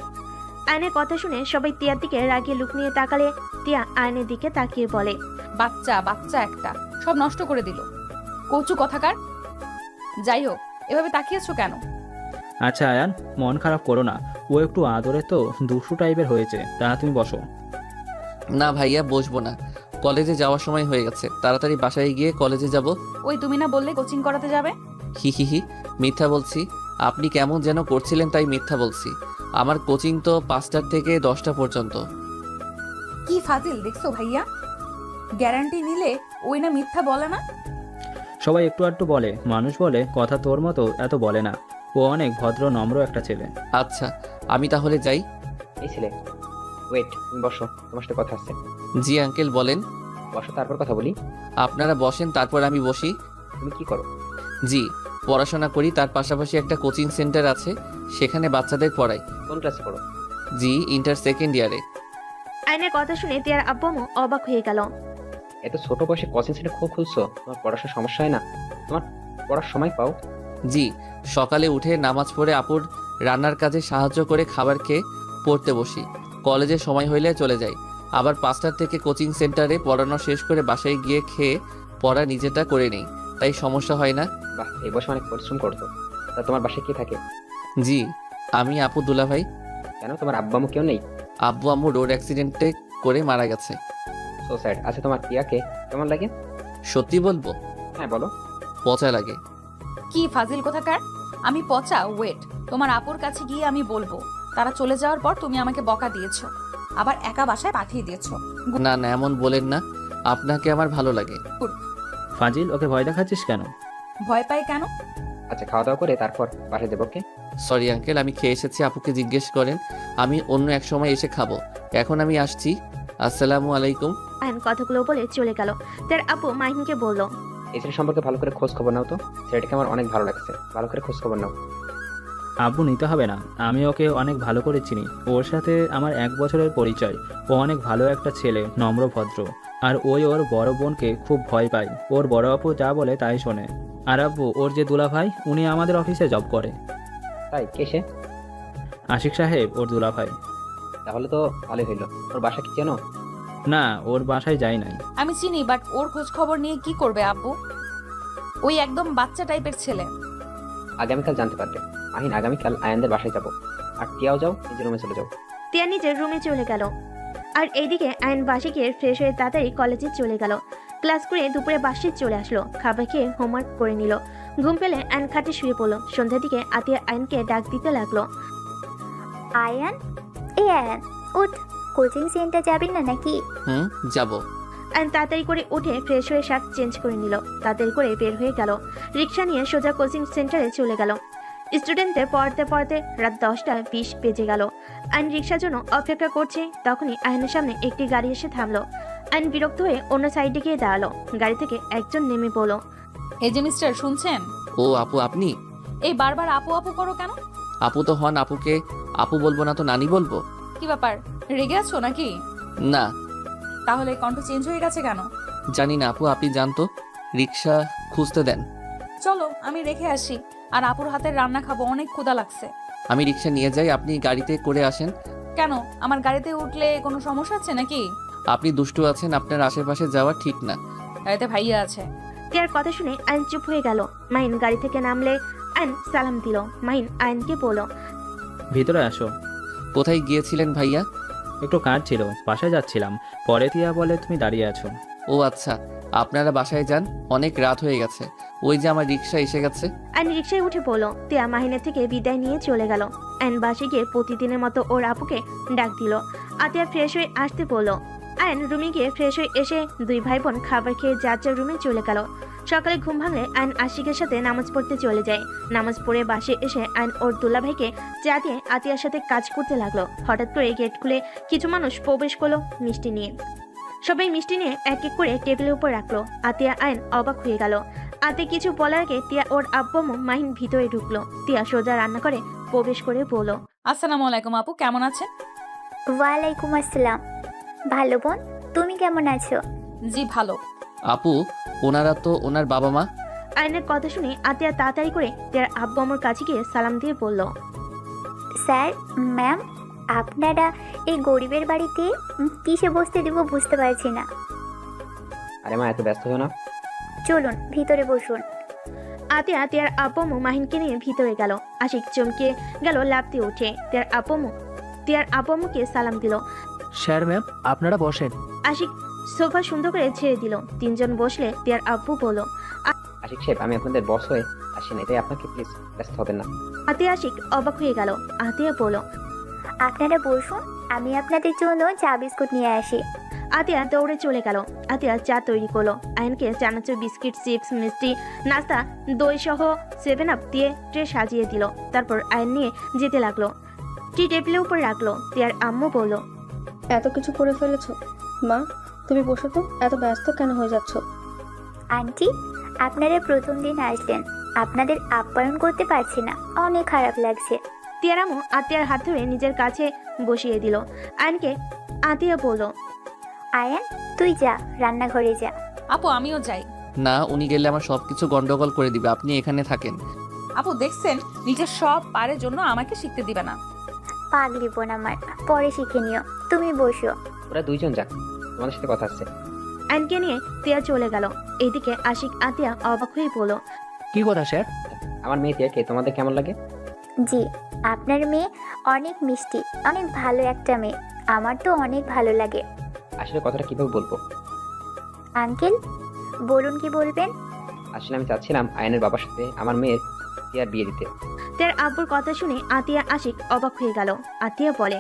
আয়নের কথা শুনে সবাই তিয়ার দিকে রাগিয়ে লুক নিয়ে তাকালে তিয়া আয়নের দিকে তাকিয়ে বলে, বাচ্চা বাচ্চা একটা, সব নষ্ট করে দিল। কচু কথাকার। যাই হোক, এভাবে তাকিয়েছো কেন? আচ্ছা আয়ান, মন খারাপ করো না, ও একটু আদরে তো দুষ্টু টাইপের হয়েছে, তা তুমি বসো। না ভাইয়া, বসবো না, কলেজে যাওয়ার সময় হয়ে গেছে, তাড়াতাড়ি বাসায় গিয়ে কলেজে যাব। ওই তুমি না বললে কোচিং করাতে যাবে? হি হি হি, মিথ্যা বলছি। আপনি কেমন যেন করছিলেন, তাই মিথ্যা বলছি। আমার কোচিং তো 5টা থেকে 10টা পর্যন্ত। কি ফাজিল দেখছো ভাইয়া, গ্যারান্টি নিলে ওই না মিথ্যা বলে না। সবাই একটু একটু বলে, মানুষ বলে, কথা তোর মতো এত বলে না। ও অনেক ভদ্র নম্র একটা ছেলে। আচ্ছা, আমি তাহলে যাই। এই ছেলে, ওয়েট, তুমি বসো, তোমার সাথে কথা আছে। জি আঙ্কেল, বলেন। বসো, তারপর কথা বলি। আপনারা বসেন, তারপর আমি বসি। তুমি কি করো? জি, পড়াশোনা করি, তার পাশাপাশি একটা কোচিং সেন্টার আছে, সেখানে বাচ্চাদের পড়াই। কোন ক্লাসে পড়ো? জি, ইন্টার সেকেন্ড ইয়ারে। আয়নের কথা শুনে তিয়ার আব্বু আম্মু অবাক হয়ে গেল। এত ছোট বয়সে কোচিং সেন্টার খুলছো? তোমার পড়াশোনার সমস্যা হয় না? তোমার পড়ার সময় পাও? জি, সকালে উঠে নামাজ পড়ে আপুর রান্নার কাজে সাহায্য করে খাবার খেয়ে পড়তে বসি। কলেজের সময় হইলে চলে যাই। আবার 5টার থেকে কোচিং সেন্টারে পড়ানো শেষ করে বাসায় গিয়ে খেয়ে পড়া নিজেটা করে নেই, তাই সমস্যা হয় না। বাহ, এই বয়সে অনেক পরিশ্রম করতো। তা তোমার বাসায় কে থাকে? জি, আমি, আপু, দুলাভাই। কেন, তোমার আব্বা আম্মু কেউ নেই? আব্বু আম্মু রোড অ্যাক্সিডেন্টে করে মারা গেছে। So sad. আচ্ছা, তোমার টিয়াকে কেমন লাগে? সত্যি বলবো? হ্যাঁ বলো। পচা লাগে। কি ফাজিল কোথাকার, আমি পচা? ওয়েট, তোমার আপুর কাছে গিয়ে আমি বলবো। তারা চলে যাওয়ার পর তুমি আমাকে বকা দিয়েছো, আবার একা বাসায় পাঠিয়ে দিয়েছো। না না, এমন বলেন না, আপনাকে আমার ভালো লাগে। ফাজিল, ওকে ভয় দেখাচ্ছিস কেন? ভয় পাই কেন? আচ্ছা, খাওয়া দাওয়া করে তারপর বাসায় যাবো। ওকে? সরি আঙ্কেল, আমি খেয়ে এসেছি, আপুকে জিজ্ঞেস করেন, আমি অন্য এক সময় এসে খাবো। এখন আমি আসছি, আসসালামু আলাইকুম। আয়ন কথাগুলো বলে চলে গেল। তার আব্বু মাহিনকে বলল, এই ছেলে সম্পর্কে ভালো করে খোঁজ খবর নাও তো। ছেলেটাকে আমার অনেক ভালো লাগছে, ভালো করে খোঁজ খবর নাও। আব্বু, নিতে হবে না, আমি ওকে অনেক ভালো করে চিনি। ওর সাথে আমার 1 বছরের পরিচয়। ও অনেক ভালো একটা ছেলে, নম্র ভদ্র। আর ওই ওর বড় বোনকে খুব ভয় পায়। ওর বড় আপু যা বলে তাই শোনে। আর আব্বু, ওর যে দুলাভাই, উনি আমাদের অফিসে জব করে। তাই? কে সে? আশিক সাহেব ওর দুলাভাই। তাহলে তো ভালোই হইলো। ওর বাসা কি জানো? না, ওর বাসায় যাই নাই। আমি চিনি, বাট ওর খোঁজ খবর নিয়ে কি করবে আব্বু? ওই একদম বাচ্চা টাইপের ছেলে। আগামীকাল জানতে পারবে। মাহিন, আগামীকাল আয়ানদের বাসায় যাবো। আর টিয়াও যাও, নিজের রুমে চলে যাও। তিয়া নিজের রুমে চলে গেল। আর এইদিকে আয়ন বাসে গিয়ে ফ্রেশ হয়ে তাড়াতাড়ি কলেজে চলে গেল। ক্লাস করে দুপুরে বাসে চলে আসলো, খাবার খেয়ে হোমওয়ার্ক করে নিল। ঘুম পেলে আয়ন খাটে শুয়ে পড়লো। সন্ধ্যার দিকে আতিয়া আয়নকে ডাক দিতে লাগলো। আয়ান, এই আয়ান, উঠ, কোচিং সেন্টার যাবি না নাকি? যাব। আয়ন তাড়াতাড়ি করে উঠে ফ্রেশ হয়ে শার্ট চেঞ্জ করে নিল। তাড়াতাড়ি করে বের হয়ে গেল। রিক্সা নিয়ে সোজা কোচিং সেন্টারে চলে গেল। স্টুডেন্টদের পড়তে পড়তে রাত 10টা 20 বেজে গেল। আয়ন রিক্সার জন্য অপেক্ষা করছে, তখনই আয়নের সামনে একটি গাড়ি এসে থামলো। আয়ন বিরক্ত হয়ে অন্য সাইডে গিয়ে দাঁড়ালো। গাড়ি থেকে একজন নেমে বলল, এই যে মিস্টার, শুনছেন? ও আপু, আপনি? এই বারবার আপু আপু করো কেন? আপু তো হন, আপুকে আপু বলবো না তো নানি বলবো? কি ব্যাপার, রেগে আছো নাকি? না, তাহলে কণ্ঠ চেঞ্জ হয়ে গেছে কেন? জানি না আপু, আপনি জানতো। রিক্সা খুঁজতে দেন। চলো আমি রেখে আসি, আর আপুর হাতের রান্না খাবো, অনেক ক্ষুধা লাগছে। আমি রিক্সা নিয়ে যাই, আপনি গাড়িতে করে আসেন। কেন, আমার গাড়িতে উঠলে কোনো সমস্যা আছে নাকি? আপনি দুষ্টু আছেন, আপনার আশেপাশে যাওয়া ঠিক না। গাড়িতে ভাইয়া আছে। তিয়ার কথা শুনে আয়ন চুপ হয়ে গেল। মাহিন গাড়ি থেকে নামলে আয়ন সালাম দিল। মাহিন আয়নকে বলল, ভিতরে আসো। কোথায় গিয়েছিলেন ভাইয়া? একটু কাজ ছিল, বাসায় যাচ্ছিলাম। পরে তিয়া বলে তুমি দাঁড়িয়ে আছো। ও আচ্ছা, আপনারা বাসায় যান, অনেক রাত হয়ে গেছে। ওই যে আমার রিক্সা এসে গেছে। আয়ন রিক্সায় উঠে পড়লো। তিয়া মাহিনের থেকে বিদায় নিয়ে চলে গেল। আয়ন বাসে গিয়ে প্রতিদিনের মতো ওর আপুকে ডাক দিল। আতিয়া ফ্রেশ হয়ে আসতে পড়লো। আয়ন রুমে গিয়ে ফ্রেশ হয়ে এসে দুই ভাই বোন খাবার খেয়ে যার যার রুমে চলে গেল। সকালে ঘুম ভাঙলে আয়ন আশিকের সাথে নামাজ পড়তে চলে যায়। নামাজ পড়ে বাসে এসে আয়ন ওর দুলাভাইকে চা দিয়ে আতিয়ার সাথে কাজ করতে লাগলো। হঠাৎ করে গেট খুলে কিছু মানুষ প্রবেশ করলো মিষ্টি নিয়ে। সবাই মিষ্টি নিয়ে এক এক করে টেবিলের উপর রাখলো। আতিয়া আয়ন অবাক হয়ে গেল। আতে কিছু বলার আগে তিয়া ওর আব্বু আম্মু মাহিন ভিতরে ঢুকলো। তিয়া সোজা রান্না করে প্রবেশ করে বলল, আসসালামু আলাইকুম আপু, কেমন আছেন? ওয়ালাইকুম আসসালাম। ভালো বোন, তুমি কেমন আছো? জি ভালো। আপু, ওনারা তো ওনার বাবা মা। আয়নের কথা শুনে আতিয়া তাড়াতাড়ি করে তিয়ার আব্বু আম্মুর কাছে গিয়ে সালাম দিয়ে বলল, স্যার, ম্যাম, আপনারা এই গরিবের বাড়িতে কিসে বসতে দেব বুঝতে পারছি না। আরে মা, এত ব্যস্ত হও না। চলুন ভিতরে বসুন। আতিয়া তিয়ার আব্বু আম্মু মাহিনকে নিয়ে ভিতরে গেল। আশিক চমকে গেল, লাফ দিয়ে উঠে তিয়ার আব্বু আম্মুকে সালাম দিল। স্যার ম্যাম, আপনারা বসেন। আশিক সোফা সুন্দর করে ছেড়ে দিল। তিনজন বসলে তিয়ার আব্বু বলল, আশিক সাহেব, আমি আপনাদের বস হয়ে আসি না, এটাই আপনাকে প্লিজ ব্যস্ত হবেন না। আতিয়া আশিক অবাক হয়ে গেল। আতিয়া বলল, আপনারা বসুন, আমি আপনাদের জন্য চা বিস্কুট নিয়ে আসি। আতিয়া দৌড়ে চলে গেল। আতিয়া চা তৈরি করলো। আয়নকে চানাচুর, বিস্কিট, চিপস, মিষ্টি, নাস্তা, দই সহ 7 আপ দিয়ে ট্রে সাজিয়ে দিল। তারপর আয়ন নিয়ে যেতে লাগলো। টি টেবিলের উপর রাখলো। তিয়ার আম্মু বলল, এত কিছু করে ফেলেছো মা, তুমি বসো তো, এত ব্যস্ত কেন হয়ে যাচ্ছ? আন্টি, আপনারা প্রথম দিন আসলেন, আপনাদের আপ্যায়ন করতে পারছি না, অনেক খারাপ লাগছে। তিয়ার আম্মু আতিয়ার হাত ধরে নিজের কাছে বসিয়ে দিল। আয়নকে আতিয়া বলল, আয়ান, তুই যা, রান্নাঘরে যা। আপু আমিও যাই। না, উনি গেলে আমার সবকিছু গন্ডগোল করে দিবে। আপনি এখানে থাকেন। আপু দেখছেন, নিজের সব পারের জন্য আমাকে শিখতে দিবে না। পাগলি বোন আমার, পরে শিখে নিও, তুমি বসো। ওরা দুইজন যাক, তোমাদের সাথে কথা আছে। আয়নকে নিয়ে তিয়া চলে গেল। এইদিকে আশিক আতিয়া অবাক হয়ে বলল, কি কথা স্যার? আমার মেয়ে তিয়াকে তোমাদের কেমন লাগে? জি, আপনার মেয়ে অনেক মিষ্টি, অনেক ভালো একটা মেয়ে, আমার তো অনেক ভালো লাগে। আসলে কথাটা কিভাবে বলবো? আঙ্কেল, বলুন কি বলবেন। আসলে আমি চাচ্ছিলাম আয়নের বাবার সাথে আমার মেয়ের তিয়ার বিয়ে দিতে। তার আব্বুর কথা শুনে আতিয়া আশিক অবাক হয়ে গেল। আতিয়া বলে,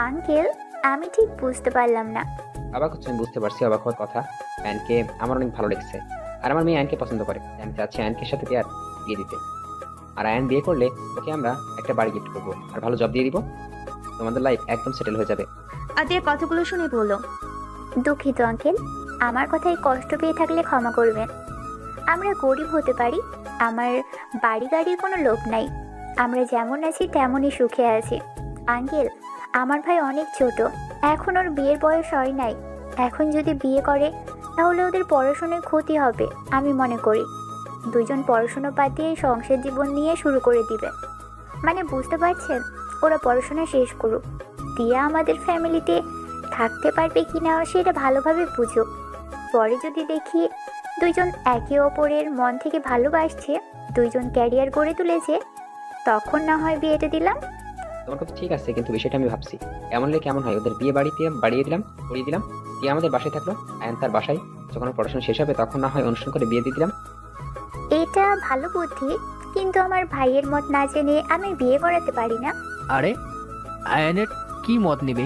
আঙ্কেল, আমি ঠিক বুঝতে পারলাম না। অবাক হচ্ছে, আমি বুঝতে পারছি অবাক হওয়ার কথা। আয়নকে আমার অনেক ভালো লেগেছে, আর আমার মেয়ে আয়নকে পছন্দ করে। আমি চাচ্ছি আয়নকের সাথে তিয়ার বিয়ে দিতে। আর আয়ন বিয়ে করলে ওকে আমরা একটা বাড়ি গিফট করবো আর ভালো জব দিয়ে দিব। তোমাদের লাইফ একদম সেটেল হয়ে যাবে। আতিয়া কথাগুলো শুনে বলল, দুঃখিত আঙ্কেল, আমার কথায় কষ্ট পেয়ে থাকলে ক্ষমা করবেন। আমরা গরিব হতে পারি, আমার বাড়ি গাড়ির কোনো লোভ নাই, আমরা যেমন আছি তেমনই সুখে আছি। আঙ্কেল, আমার ভাই অনেক ছোট, এখন ওর বিয়ের বয়স হয় নাই। এখন যদি বিয়ে করে তাহলে ওদের পড়াশোনায় ক্ষতি হবে আমি মনে করি। দুজন পড়াশোনা বাদ দিয়ে সংসার জীবন নিয়ে শুরু করে দিবে। মানে বুঝতে পারছেন, ওরা পড়াশোনা শেষ করুক, দিয়া আমাদের ফ্যামিলিতে থাকতে পারবে কিনা সেটা ভালোভাবে বুঝুক। পরে যদি দেখি দুইজন একে অপরের মন থেকে ভালোবাসছে, দুইজন ক্যারিয়ার গড়ে তুলেছে, তখন না হয় বিয়েটা দিলাম। তোমার কথা ঠিক আছে, কিন্তু বিষয়টা আমি ভাবছি এমন হলে কেমন হয়? ওদের বিয়ে বাড়িতে বাড়িয়ে দিলাম, করিয়ে দিলাম, দিয়ে আমাদের বাসায় থাকলো, আয়ন তার বাসায়। যখন ওর পড়াশোনা শেষ হবে তখন না হয় অনুষ্ঠান করে বিয়ে দিয়ে দিলাম। এটা ভালো বুদ্ধি, কিন্তু আমার ভাইয়ের মত না জেনে আমি বিয়ে করাতে পারি না। আরে আয়নের কি মত নেবে?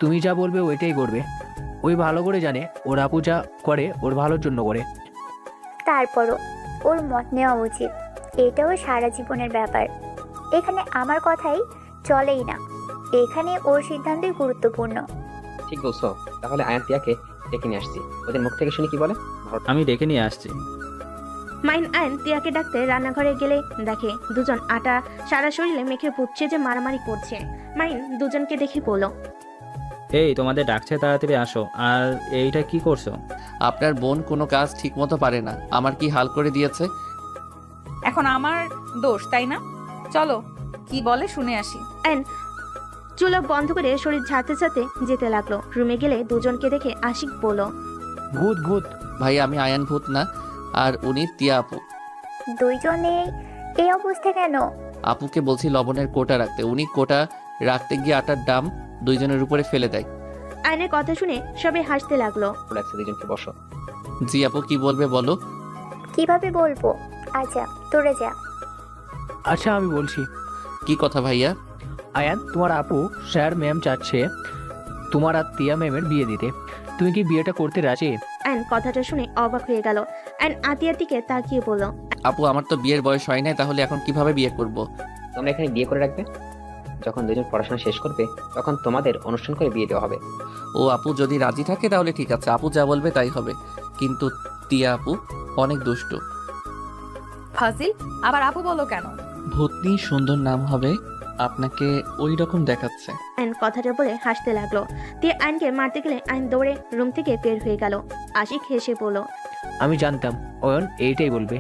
তুমি যা বলবে ওইটাই করবে। ওই ভালো করে জানে ওর আপু যা করে ওর ভালোর জন্য করে। তারপরও ওর মত নেওয়া উচিত, এটাও সারা জীবনের ব্যাপার। এখানে আমার কথাই চলেই না, এখানে ওর সিদ্ধান্তই গুরুত্বপূর্ণ। ঠিক বলছো, তাহলে আয়ন তিয়াকে ডেকে নিয়ে আসছি, ওদের মুখ থেকে শুনি কি বলে। আমি ডেকে নিয়ে আসছি। মাইন আয়ন তিয়াকে ডাকতে রান্নাঘরে গেলে দেখে দুজন আটা সারা শরীরে মেখে পুচ্ছে যে মারামারি করছে। মাইন দুজনকে দেখে বলল, এই তোমাদের ডাকছে, তাড়াতাড়ি আসো। আর এইটা কি করছো? আপনার বোন কোনো কাজ ঠিকমতো পারে না, আমার কি হাল করে দিয়েছে। এখন আমার দোষ তাই না? চলো কি বলে শুনে আসি। আয়ন চুলা বন্ধ করে শরীর ঝাড়তে ঝাড়তে যেতে লাগলো। রুমে গেলে দুজনকে দেখে আশিক বলল, ভূত ভূত। ভাই, আমি আয়ান ভূত না, আর উনি তিয়া আপু। দুইজনে এই অবস্থা কেন? আপুকে বলছি লবণের কোটা রাখতে, উনি কোটা রাখতে গিয়ে আটার ডাম দুইজনের উপরে ফেলে দেয়। আয়নের কথা শুনে সবাই হাসতে লাগলো। লাগছে, দুজনকে বসো। জি আপু, কি বলবে বলো। কিভাবে বলবো? আচ্ছা, তোরা যা। আচ্ছা আমি বলছি। কি কথা ভাইয়া? আয়ান, তোমার আপু স্যার ম্যাম চাচ্ছে তোমার আর তিয়া ম্যামের বিয়ে দিতে। তুমি কি বিয়েটা করতে রাজি? অ্যান্ড কথাটা শুনে অবাক হয়ে গেল। অ্যান্ড আতিয়ার দিকে তাকিয়ে বলল, আপু আমার তো বিয়ের বয়স হয় নাই, তাহলে এখন কিভাবে বিয়ে করব? তোমরা এখানে বিয়ে করে রাখবে, যখন দুজন পড়াশোনা শেষ করবে তখন তোমাদের অনুষ্ঠান করে বিয়ে দেওয়া হবে। ও আপু যদি রাজি থাকে তাহলে ঠিক আছে, আপু যা বলবে তাই হবে। কিন্তু তিয়া আপু অনেক দুষ্টু। ফাজিল, আবার আপু বলো কেন? ভূতনি সুন্দর নাম হবে, আপনাকে ওই রকম দেখাচ্ছে। অ্যান্ড কথাটা বলে হাসতে লাগলো। তিয়া আইনকে মারতে গেলে আইন দৌড়ে রুম থেকে বের হয়ে গেল। আশিক হেসে বলল, আমি জানতাম অয়ন এইটাই বলবে,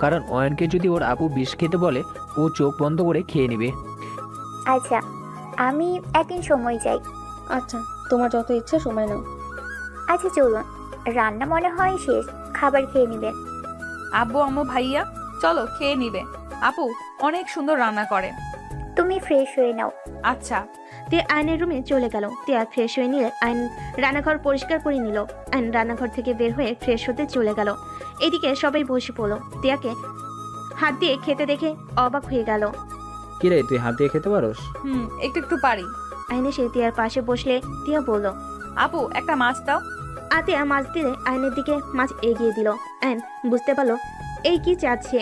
কারণ অয়নকে যদি ওর আপু বিষ খেতে বলে ও চোখ বন্ধ করে খেয়ে নেবে। আচ্ছা, আমি একদিন সময় চাই। আচ্ছা, তোমার যত ইচ্ছে সময় নাও। আচ্ছা চলুন, রান্না মনে হয় শেষ, খাবার খেয়ে নেবেন। আব্বু আম্মু ভাইয়া চলো খেয়ে নিবে। আপু অনেক সুন্দর রান্না করে। তুমি ফ্রেশ হয়ে নাও। আচ্ছা। তিয়া আয়নের রুমে চলে গেল। তিয়া ফ্রেশ হয়ে নিলে আইন রান্নাঘর পরিষ্কার করে নিল। আইন রান্নাঘর থেকে বের হয়ে ফ্রেশ হতে চলে গেল। এদিকে সবাই বসে পড়ল। তিয়াকে হাত দিয়ে খেতে দেখে অবাক হয়ে গেল। কি রে, তুই হাত দিয়ে খেতে পারোস? একটু একটু পারি। আইন এসে তিয়ার পাশে বসলে তিয়া বলল, আপু একটা মাছ দাও। আতিয়া মাছ দিলে আইনের দিকে মাছ এগিয়ে দিল। আইন বুঝতে পারলো এই কি চাচ্ছে।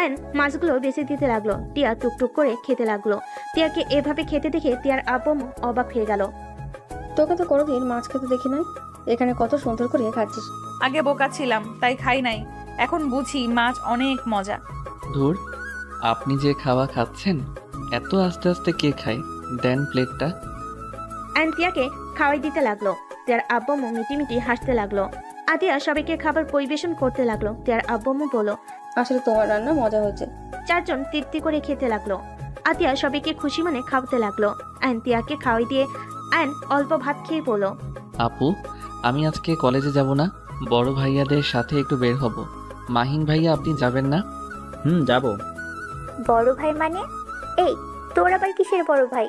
আইন মাছগুলো বেছে দিতে লাগলো। টিয়া টুকটুক করে খেতে লাগলো। টিয়াকে এভাবে খেতে দেখে টিয়ার আব্বু অবাক হয়ে গেল। তোকে তো কোনোদিন মাছ খেতে দেখি নাই, এখানে কত সুন্দর করে খাচ্ছিস। আগে বোকা ছিলাম তাই খাই নাই, এখন বুঝি মাছ অনেক মজা। ধুর, আপনি যে খাওয়া খাচ্ছেন এত আস্তে আস্তে কে খায়? দেন প্লেটটা। আইন টিয়াকে খাওয়াই দিতে লাগলো। টিয়ার আব্বু মিটিমিটি হাসতে লাগলো। আতিয়া সবাইকে খাবার পরিবেশন করতে লাগলো। টিয়ার আব্বু বলল, আসলে তোমার রান্না মজা হয়েছে। চারজন তৃপ্তি করে খেতে লাগলো। আতিয়া সবাইকে খুশি মনে খাওয়াতে লাগলো। আইন টিয়াকে খাওয়াই দিয়ে আইন অল্প ভাত খেয়ে বলল, আপু আমি আজকে কলেজে যাব না, বড় ভাইয়াদের সাথে একটু বের হব। মাহিন ভাইয়া আপনি যাবেন না? যাব। বড় ভাই মানে? এই, তোর আবার কিসের বড় ভাই?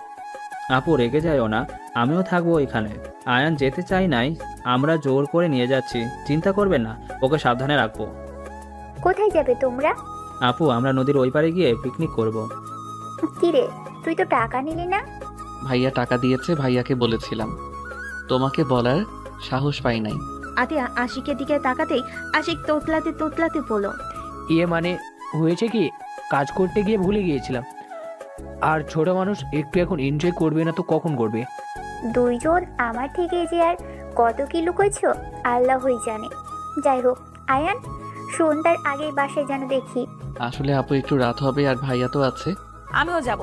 আপু রেগে যায়ও না, আমিও থাকবো এখানে। আয়ান যেতে চাই নাই, আমরা জোর করে নিয়ে যাচ্ছি, চিন্তা করবেন না, ওকে সাবধানে রাখবো। কোথায় যাবে তোমরা? আপু আমরা নদীর ওই পারে গিয়ে পিকনিক করব। কিরে, তুই তো টাকা নিলি না? ভাইয়া টাকা দিয়েছে, ভাইয়াকে বলেছিলাম, তোমাকে বলার সাহস পাই নাই। আতিয়া আশিকের দিকে তাকাতেই আশিক তোতলাতে তোতলাতে বলল, ইয়ে মানে হয়েছে কি, কাজ করতে গিয়ে ভুলে গিয়েছিলাম। আর ছোট মানুষ একটু এখন এনজয় করবে না তো কখন করবে? দুইজন আমার থেকে যে আর কত কি লুকোছো আল্লাহই জানে। যাই হোক, আয়ান সন্ধ্যার আগেই বাসায় যেন দেখি। আসলে আপু একটু রাত হবে আর ভাইয়া তো আছে। আমিও যাব।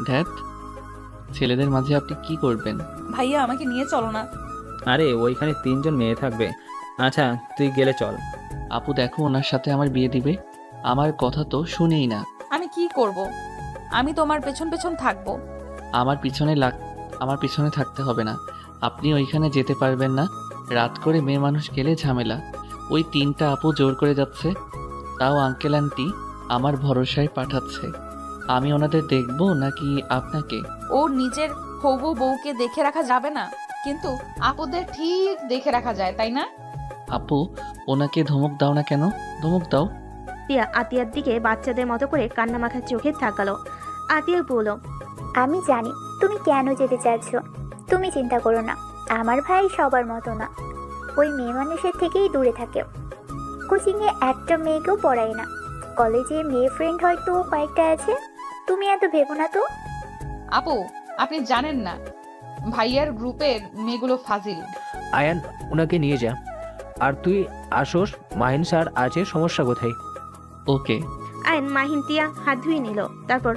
ধ্যাত, ছেলেদের মাঝে আপনি কি করবেন? ভাইয়া আমাকে নিয়ে চলো না। আরে ওইখানে 3 জন মেয়ে থাকবে। আচ্ছা তুই গেলে চল। আপু দেখো, ওনার সাথে আমার বিয়ে দিবে, আমার কথা তো শুনেই না। আমি কি করব? আমি তোমার পেছন পেছন থাকবো। আমার পিছনে থাকতে হবে না, আপনি ওইখানে যেতে পারবেন না। রাত করে মেয়ে মানুষ গেলে ঝামেলা। ওই 3টা আপু জোর করে যাচ্ছে, তাও আঙ্কেল আন্টি আমার ভরসায় পাঠাচ্ছে। আমি ওনাদের দেখবো নাকি আপনাকে? ও নিজের হবু বউকে দেখে রাখা যাবে না, কিন্তু আপুদের ঠিক দেখে রাখা যায়, তাই না? আপু ওনাকে ধমক দাও না কেন? ধমক দাও। টিয়া আতিয়ার দিকে বাচ্চাদের মতো করে কান্না মাখা চোখে তাকালো। আতিয়া বলল, আমি জানি তুমি কেন যেতে চাচ্ছ, তুমি চিন্তা করো না। আমার ভাই সবার মতো না, ওই মেয়ে মানুষের থেকেই দূরে থাকে। কোচিংয়ে একটা মেয়েকেও পড়ায় না, কলেজে মেয়ে ফ্রেন্ড হয়তো কয়েকটা আছে। তুমি এত ভেবো না তো। আপু আপনি জানেন না, ভাইয়ার গ্রুপের মেয়েগুলো ফাজিল। আয়ান ওনাকে নিয়ে যা। আর তুই আসোস, মাহিন স্যার আছে, সমস্যা কোথায়? ওকে। আইন মাহিন টিয়া হাত ধুয়ে নিল। তারপর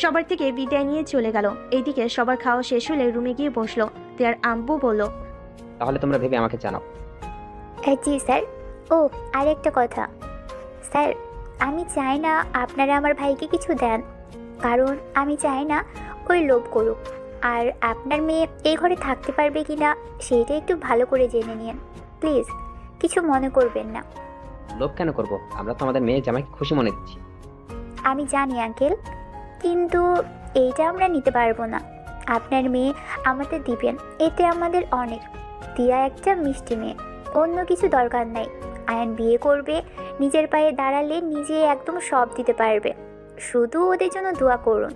সবার থেকে বিদায় নিয়ে চলে গেল। এইদিকে সবার খাওয়া শেষ হলে রুমে গিয়ে বসলো। টিয়ার আম্বু বলল, তাহলে তোমরা ভেবে আমাকে জানাও। জি স্যার। ও আর একটা কথা স্যার, আমি চাই না আপনারা আমার ভাইকে কিছু দেন, কারণ আমি চাই না ওই লোভ করুক। আর আপনার মেয়ে এই ঘরে থাকতে পারবে কি না সেইটা একটু ভালো করে জেনে নিন প্লিজ, কিছু মনে করবেন না। লোভ কেন করব? আমরা তো আমাদের মেয়ে জামাইকে খুশি মনে দিচ্ছি। আমি জানি আঙ্কেল, কিন্তু এইটা আমরা নিতে পারবো না। আপনার মেয়ে আমাদের দিবেন, এতে আমাদের অনেক। টিয়া একটা মিষ্টি মেয়ে, অন্য কিছু দরকার নাই। আয়ান বিয়ে করবে, নিজের পায়ে দাঁড়ালে নিজে একদম সব দিতে পারবে। শুধু ওদের জন্য দোয়া করুন।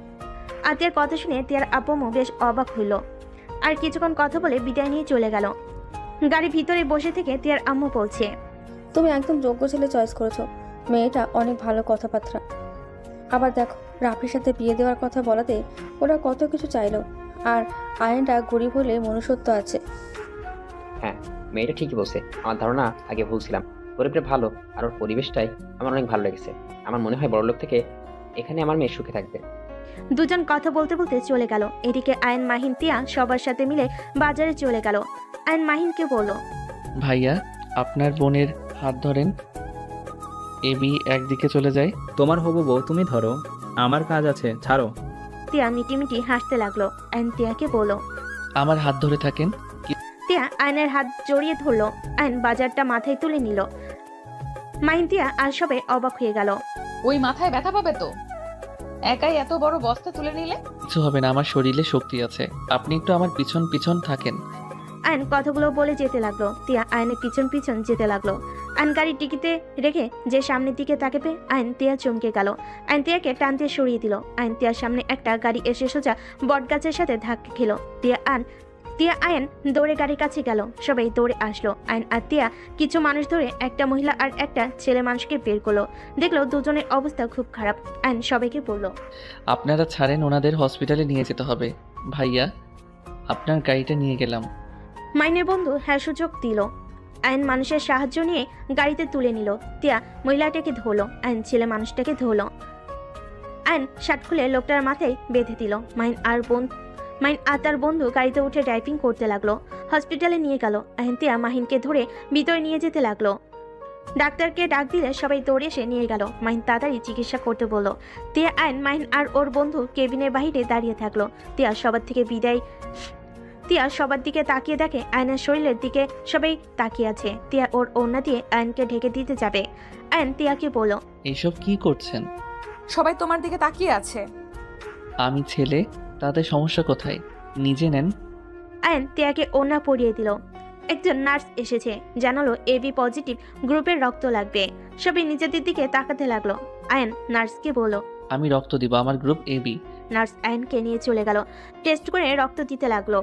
আতিয়ার কথা শুনে তিয়ার আব্বু বেশ অবাক হইল, আর কিছুক্ষণ কথা বলে বিদায় নিয়ে চলে গেল। গাড়ির ভিতরে বসে থেকে তিয়ার আম্মু বলছে, তুমি একদম যোগ্য ছেলে চয়েস করেছো। মেয়েটা অনেক ভালো কথাবার্তা। আবার দেখো, রাফির সাথে বিয়ে দেওয়ার কথা বলাতে ওরা কত কিছু চাইলো। আর আয়নটা গরিব হলে মনুষ্যত্ব আছে। হ্যাঁ, মেয়েটা ঠিকই বলছে। আমার ধারণা আগে ভুল ছিলাম। গরিবটা ভালো, আর ওর পরিবেশটাই আমার অনেক ভালো লেগেছে। আমার মনে হয় বড়লোক থেকে এখানে আমার মেয়ে সুখে থাকবে। দুজন কথা বলতে বলতে চলে গেল। এদিকে আয়ন, মাহিন, তিয়া সবার সাথে মিলে বাজারে চলে গেল। আয়ন মাহিনকে বলল, ভাইয়া আপনার বোনের হাত ধরেন, এবি একদিকে চলে যায়। তোমার হবু বউ তুমি ধরো, আমার কাজ আছে, ছাড়ো। তিয়া মিটিমিটি হাসতে লাগলো। আয়ন তিয়াকে বলল, আমার হাত ধরে থাকেন। তিয়া আয়নের হাত জড়িয়ে ধরলো। আয়ন বাজারটা মাথায় তুলে নিল। মাহিন, তিয়া আর সবে অবাক হয়ে গেল। ওই মাথায় ব্যথা পাবে তো, একাই এত বড় বস্তা তুলে নিলে। কিছু হবে না, আমার শরীরে শক্তি আছে। আপনি একটু আমার পিছন পিছন থাকেন। আয়ন কথাগুলো বলে যেতে লাগলো। তিয়া আয়নের পিছন পিছন যেতে লাগলো। আয়ন গাড়ি টিকিতে রেখে যে সামনের দিকে তাকে পেয়ে আয়ন তিয়া চমকে গেল। আয়ন তিয়াকে টান দিয়ে সরিয়ে দিল। আয়ন তিয়ার সামনে একটা গাড়ি এসে সোজা বটগাছের সাথে ধাক্কা খেলো। তিয়া আয়ন দৌড়ে গাড়ির কাছে গেল। সবাই দৌড়ে আসলো। আয়ন আর তিয়া কিছু মানুষ ধরে একটা মহিলা আর একটা ছেলে মানুষকে বের করলো। দেখলো দুজনের অবস্থা খুব খারাপ। আয়ন সবাইকে বলল, আপনারা ছাড়েন, ওনাদের হসপিটালে নিয়ে যেতে হবে। ভাইয়া আপনার গাড়িটা নিয়ে গেলাম। মাইনের বন্ধু হ্যাঁ সুযোগ দিল। আইন মানুষের সাহায্য নিয়ে গাড়িতে তুলে নিল। তিয়া মহিলাটাকে ধরলো। আইন ছেলে মানুষটাকে ধরলো। আইন শার্ট খুলে লোকটার মাথায় বেঁধে দিল। মাইন আর তার বন্ধু গাড়িতে উঠে ড্রাইভিং করতে লাগলো। হসপিটালে নিয়ে গেল। আইন তিয়া মাহিনকে ধরে ভিতরে নিয়ে যেতে লাগলো। ডাক্তারকে ডাক দিলে সবাই দৌড়ে এসে নিয়ে গেল। মাহিন তাড়াতাড়ি চিকিৎসা করতে বললো। তিয়া আইন, মাহিন আর ওর বন্ধু কেবিনের বাহিরে দাঁড়িয়ে থাকলো। তিয়া সবার দিকে তাকিয়ে দেখে আয়নের শরীরের দিকে সবাই তাকিয়ে আছে। তিয়া ওর ওড়না দিয়ে আয়নকে ঢেকে দিতে যাবে। আয়ন তিয়াকে বলল, এইসব কি করছেন? সবাই তোমার দিকে তাকিয়ে আছে। আমি ছেলে, তাতে সমস্যা কোথায়? নিজে নেন। আয়ন তিয়াকে ওড়না পরিয়ে দিল। একজন নার্স এসেছে, জানালো এবি পজিটিভ গ্রুপের রক্ত লাগবে। সবাই নিজেদের দিকে তাকাতে লাগলো। আয়ন নার্সকে বলল, আমি রক্ত দিব, আমার গ্রুপ এবি। নার্স আয়নকে নিয়ে চলে গেল। টেস্ট করে রক্ত দিতে লাগলো।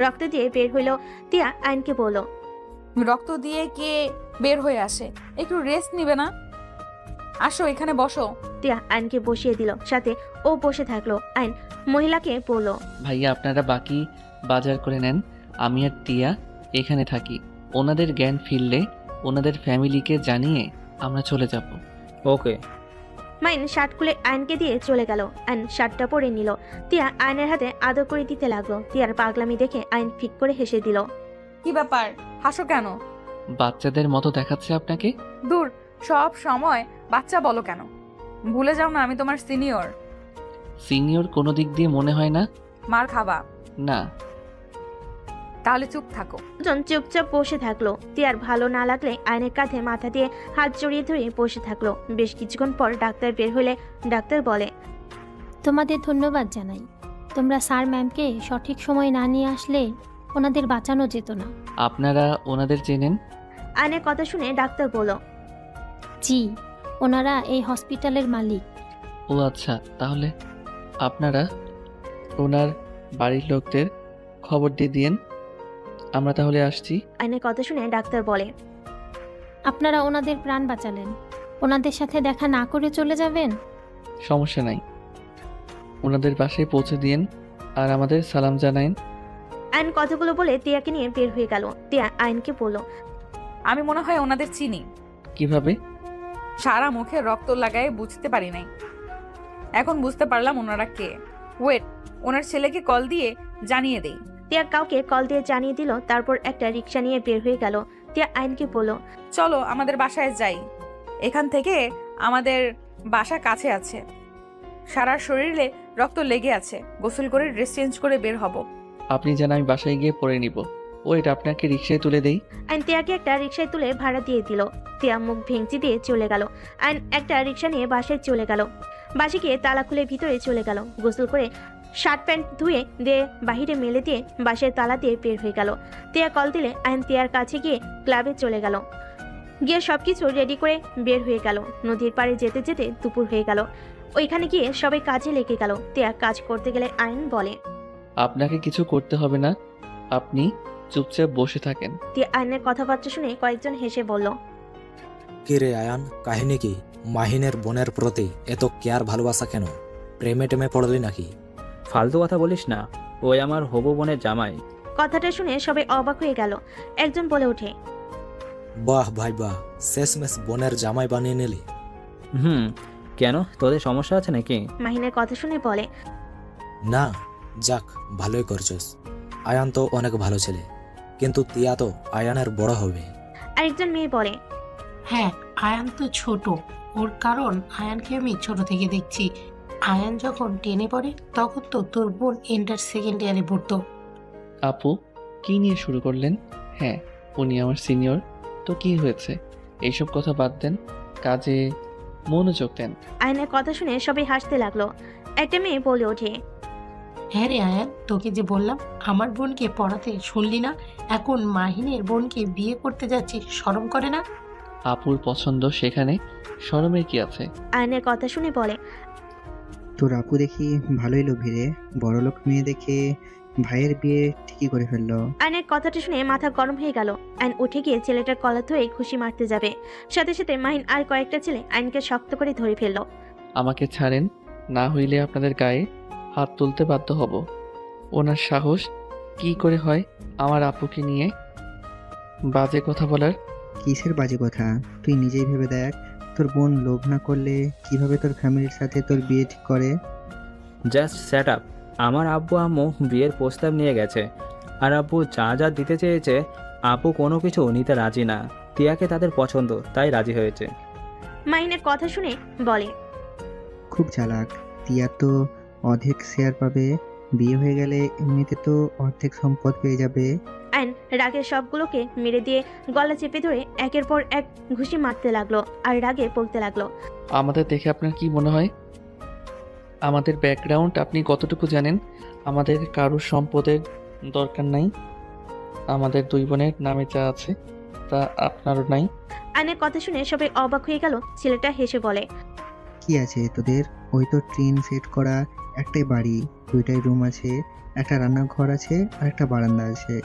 রক্ত দিয়ে বের হইলো। তিয়া আয়নকে বলল, রক্ত দিয়ে কে বের হয়ে আসে, একটু রেস্ট নিবে না? আসো এখানে বসো। তিয়া আয়নকে বসিয়ে দিল, সাথে ও বসে থাকলো। আয়ন মহিলাকে বলল, ভাইয়া আপনারা বাকি বাজার করে নেন, আমি আর টিয়া এখানে থাকি। ওনাদের জ্ঞান ফিরলে ওনাদের ফ্যামিলিকে জানিয়ে আমরা চলে যাব। ওকে। মাইন শার্ট খুলে আয়নকে দিয়ে চলে গেল। আয়ন শার্টটা পরে নিল। তিয়া আয়নের হাতে আদর করে দিতে লাগলো। তিয়ার পাগলামি দেখে আয়ন ফিক করে হেসে দিল। কি ব্যাপার, হাসো কেন? বাচ্চাদের মতো দেখাচ্ছে আপনাকে। দূর, সব সময় বাচ্চা বলো কেন? ভুলে যাও না আমি তোমার সিনিয়র। সিনিয়র কোনো দিক দিয়ে মনে হয় না। মার খাবা না। তাহলে চুপ থাকো। দুজন চুপচাপ বসে থাকলো। তিয়ার ভালো না লাগলে আয়নের কাঁধে মাথা দিয়ে হাত জড়িয়ে ধরে বসে থাকলো। বেশ কিছুক্ষণ পর ডাক্তার বের হলে ডাক্তার বলে, তোমাদের ধন্যবাদ জানাই। তোমরা স্যার ম্যামকে সঠিক সময় না নিয়ে আসলে ওনাদের বাঁচানো যেত না। আপনারা ওনাদের চেনেন? আয়নের কথা শুনে ডাক্তার বলল, জি, ওনারা এই হসপিটালের মালিক। ও আচ্ছা, তাহলে আপনারা ওনার বাড়ির লোকদের খবর দিয়ে দিয়েন। আমরা তাহলে আসছি। আয়নের কথা শুনে ডাক্তার বলে, আপনারা ওনাদের প্রাণ বাঁচালেন, ওনাদের সাথে দেখা না করে চলে যাবেন? সমস্যা নাই, ওনাদের বাসায় পৌঁছে দিয়েন আর আমাদের সালাম জানায়েন। আয়ন কথাগুলো বলে তিয়াকে নিয়ে বের হয়ে গেল। তিয়া আয়নকে বলল, আমি মনে হয় ওনাদের চিনি। কিভাবে? সারা মুখে রক্ত লাগায় বুঝতে পারি নাই, এখন বুঝতে পারলাম ওনারা কে। ওয়েট, ওনার ছেলেকে কল দিয়ে জানিয়ে দেই। তিয়া কাউকে কল দিয়ে জানিয়ে দিল। তারপর একটা রিক্সা নিয়ে বের হয়ে গেল। তিয়া আয়নকে বলল, চলো আমাদের বাসায় যাই, এখান থেকে আমাদের বাসা কাছে আছে। সারা শরীরে রক্ত লেগে আছে, গোসল করে ড্রেস চেঞ্জ করে বের হব। আপনি জান, আমি বাসায় গিয়ে পরে নিব। ওইটা আপনাকে রিক্সায় তুলে দেই। আয়ন তিয়াকে একটা রিক্সায় তুলে ভাড়া দিয়ে দিল। তিয়া মুখ ভেঙচি দিয়ে চলে গেল। আয়ন একটা রিক্সা নিয়ে বাসায় চলে গেল। বাসে গিয়ে তালা খুলে ভিতরে চলে গেল। গোসল করে শার্ট প্যান্ট ধুয়ে দিয়ে বাহিরে মেলে দিয়ে বাসের তালা দিয়ে বের হয়ে গেল। তিয়া কল দিলে আয়ন তিয়ার কাছে গিয়ে ক্লাবে চলে গেল। গিয়ে সবকিছু রেডি করে বের হয়ে গেল। নদীর পাড়ে যেতে যেতে দুপুর হয়ে গেল। ওইখানে গিয়ে সবাই কাজে লেগে গেল। তিয়া কাজ করতে গেলে আয়ন বলে, আপনাকে কিছু করতে হবে না, আপনি চুপচাপ বসে থাকেন। তিয়া আয়নের কথাবার্তা শুনে কয়েকজন হেসে বলল, কি রে আয়ান, কাহিনী কি? মাহিনের বোনের প্রতি এত কেয়ার ভালোবাসা কেন? প্রেমে টেমে পড়লি নাকি? ফালতু কথা বলিস না, ওই আমার হবু বোনের জামাই। কথাটা শুনে সবাই অবাক হয়ে গেল। একজন বলে ওঠে, বাহ ভাই বাহ, শেষমেশ বোনের জামাই বানিয়ে নিলি। কেন, তোদের সমস্যা আছে নাকি? মাহিনের কথা শুনে বলে, না, যাক ভালোই করছস। আয়ান তো অনেক ভালো ছেলে, কিন্তু তিয়া তো আয়ানের বড় হবে। আরেকজন মেয়ে বলে, হ্যাঁ, আয়ান তো ছোট, ওর কারণ আয়ানকে আমি ছোট থেকে দেখছি। আয়ান যখন টেনে পড়ে তখন তো তোর বোন ইন্টার সেকেন্ড ইয়ারে পড়তো। আপু, কি নিয়ে শুরু করলেন? হ্যাঁ, উনি আমার সিনিয়র, তো কি হয়েছে? এইসব কথা বাদ দেন, কাজে মনোযোগ দেন। আয়নের কথা শুনে সবাই হাসতে লাগলো। একটা মেয়ে বলে ওঠে, হ্যাঁ রে আয়ান, তোকে যে বললাম আমার বোনকে পড়াতে, শুনলি না? এখন মাহিনের বোনকে বিয়ে করতে যাচ্ছিস, শরম করে না? আপুর পছন্দ, সেখানে শরমের কি আছে? আয়নের কথা শুনে বলে, তোর আপু দেখি ভালোই লোভী রে, বড়লোক মেয়ে দেখে ভাইয়ের বিয়ে ঠিকই করে ফেললো। আয়নের কথাটা শুনে মাথা গরম হয়ে গেল। আয়ন উঠে গিয়ে ছেলেটার কলা ধরে খুশি মারতে যাবে। সাথে সাথে মাহিন আর কয়েকটা ছেলে আয়নকে শক্ত করে ধরে ফেললো। আমাকে ছাড়েন, না হইলে আপনাদের গায়ে হাত তুলতে বাধ্য হব। ওনার সাহস কি করে হয় আমার আপুকে নিয়ে বাজে কথা বলার? কিসের বাজে কথা? তুই নিজেই ভেবে দেখ, তোর বোন লোভ না করলে কিভাবে তোর ফ্যামিলির সাথে তোর বিয়ে ঠিক করে? Just set up. আমার আব্বু আম্মু বিয়ের প্রস্তাব নিয়ে গেছে, আর আব্বু যা যা দিতে চেয়েছে আপু কোনো কিছু নিতে রাজি না। তিয়াকে তাদের পছন্দ, তাই রাজি হয়েছে। মাহিনের কথা শুনে বলে, খুব চালাক। তিয়া তো অর্ধেক শেয়ার পাবে, বিয়ে হয়ে গেলে এমনিতে তো অর্ধেক সম্পদ পেয়ে যাবে। আয়ন রাগে সবগুলোকে মেরে দিয়ে গলা চেপে ধরে একের পর এক ঘুষি মারতে লাগলো আর রাগে বলতে লাগলো, আমাদের দেখে আপনার কি মনে হয়? আমাদের ব্যাকগ্রাউন্ড আপনি কতটুকু জানেন? আমাদের কারোর সম্পদের দরকার নাই। আমাদের দুই বোনের নামে যা আছে তা আপনারও নাই। আয়নের কথা শুনে সবাই অবাক হয়ে গেল। ছেলেটা হেসে বলে, কি আছে তোদের? ওই তো ট্রেন সেট করা একটাই বাড়ি, দুইটাই রুম আছে, একটা রান্নাঘর আছে আর একটা বারান্দা আছে।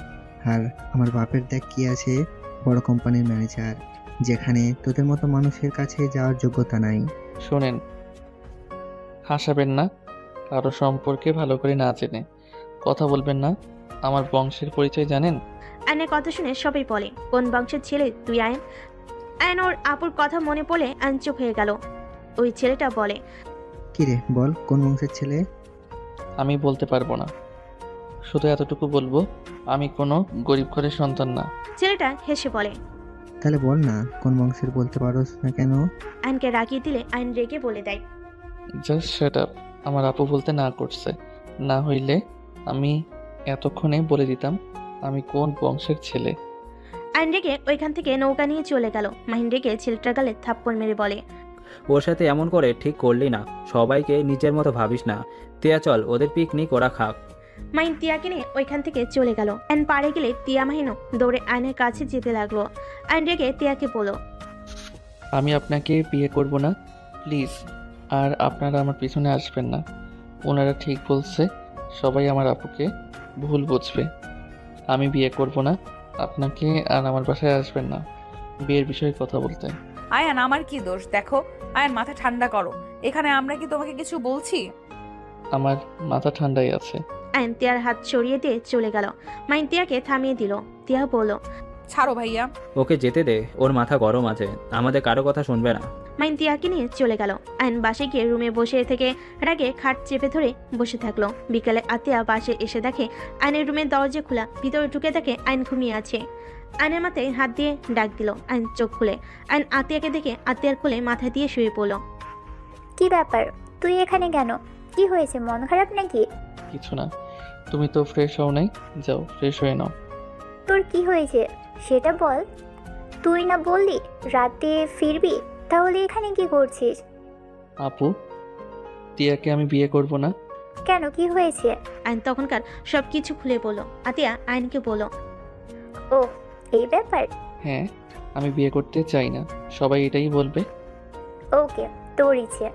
আর আমার বাপের দেখ কি আছে, বড় কোম্পানির ম্যানেজার, যেখানে তোদের মতো মানুষের কাছে যাওয়ার যোগ্যতা নাই। শোনেন, হাসাবেন না, কারো সম্পর্কে ভালো করে না জেনে কথা বলবেন না। আমার বংশের পরিচয় জানেন? আয়নের কথা শুনে সবাই বলে, কোন বংশের ছেলে তুই আয়ন? আয়ন ওর আপুর কথা মনে পড়ে আয়ন চুপ হয়ে গেল। ওই ছেলেটা বলে, কি রে বল, কোন বংশের ছেলে? আমি বলতে পারবো না, শুধু এতটুকু বলবো, আমি কোনো গরিব ঘরের সন্তান না। ছেলেটা হেসে বলে, তাহলে বল না কোন বংশের, বলতে পারোস না কেন? আয়নকে রাগিয়ে দিলে আয়ন রেগে বলে দেয়, জাস্ট শাট আপ। আমার আপু বলতে না করছে, না হইলে আমি এতক্ষণে বলে দিতাম আমি কোন বংশের ছেলে। আয়ন রেগে ওইখান থেকে নৌকা নিয়ে চলে গেল। মাহিন রেগে ছেলেটার গালে থাপ্পড় মেরে বলে, ওর সাথে এমন করে ঠিক করলি না, সবাইকে নিজের মতো ভাবিস না। তিয়া চল, ওদের পিকনিক ওরা খাক। মাহিন তিয়াকে নিয়ে ওইখান থেকে চলে গেল। আয়ন পাড়ে গেলে তিয়া মাহিনও দৌড়ে আয়নের কাছে যেতে লাগলো। আয়ন রেগে তিয়াকে বলল, আমি আপনাকে বিয়ে করব না, প্লিজ। আর আপনারা আমার পিছনে আসবেন না। ওনারা ঠিক বলছে, সবাই আমার আপুকে ভুল বুঝবে। আমি বিয়ে করব না, আপনাকে আর আমার বাসায় আসবেন না বিয়ের বিষয়ে কথা বলতে। আয়ান, আমার কি দোষ? দেখো আয়ান, মাথা ঠান্ডা করো। এখানে আমরা কি তোমাকে কিছু বলছি? আমার মাথা ঠান্ডাই আছে। আয়ন তিয়ার হাত সরিয়ে দিয়ে চলে গেল। মাহিন তিয়াকে থামিয়ে দিল। তিয়া বলল, ছাড়ো ভাইয়া। ওকে যেতে দে, ওর মাথা গরম আছে, আমাদের কারো কথা শুনবে না। মাহিন তিয়াকে নিয়ে চলে গেল। আয়ন বাসে গিয়ে রুমে বসে থেকে রাগে খাট চেপে ধরে বসে থাকলো। বিকালে আতিয়া বাসে এসে দেখে আয়নের রুমের দরজা খোলা। ভিতরে ঢুকে দেখে আয়ন ঘুমিয়ে আছে। আয়নের মাথায় হাত দিয়ে ডাক দিল। আয়ন চোখ খুলে আয়ন আতিয়াকে দেখে আতিয়ার কোলে মাথা দিয়ে শুয়ে পড়ল। কি ব্যাপার, তুই এখানে কেন? কি হয়েছে, মন খারাপ নাকি? কিছু না, তুমি তো ফ্রেশ হও নাই, যাও ফ্রেশ হয়ে নাও। তোর কি হয়েছে সেটা বল। তুই না বললি রাতে ফিরবি, তাহলে এখানে কি করছিস? আপু, টিয়াকে আমি বিয়ে করব না, কেন, কি হয়েছে? আয়ন তখনকার সব কিছু খুলে বলল। আতিয়া আয়নকে বলল, ও, এই ব্যাপার। হ্যাঁ, আমি বিয়ে করতে চাই না, সবাই এটাই বলবে। ওকে, তোর ইচ্ছে।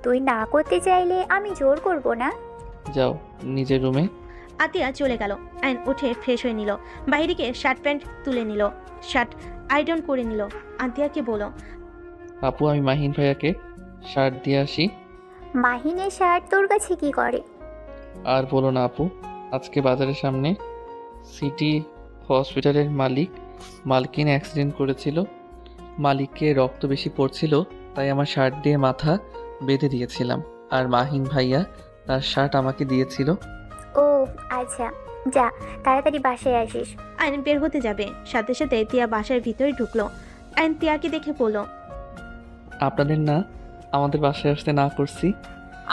তুই না করতে চাইলে আমি জোর করব না। যাও নিজের রুমে। আতিয়া চলে গেল। আয়ন উঠে ফ্রেশ হয়ে নিল, বাইরে গিয়ে শার্ট প্যান্ট তুলে নিল, শার্ট আয়রন করে নিল। আতিয়াকে বলল, আপু আমি মাহিন ভাইয়াকে শার্ট দিয়ে আসি। মাহিনের শার্ট তোর কাছে কি করে? আর বলো না আপু, আজকে বাজারের সামনে সিটি হসপিটালের মালকিন অ্যাক্সিডেন্ট করেছিল। মালিককে রক্ত বেশি পড়ছিল, তাই আমার শার্ট দিয়ে মাথা বেঁধে দিয়েছিলাম, আর মাহিন ভাইয়া তার শার্ট আমাকে দিয়েছিল। ও আচ্ছা, যা তাড়াতাড়ি বাসায় আসিস। আয়ন বের হতে যাবে, সাথে সাথে তিয়া বাসার ভিতরে ঢুকলো। আয়ন তিয়াকে দেখে বলল, আপনাদের না আমাদের বাসায় আসতে না করছি?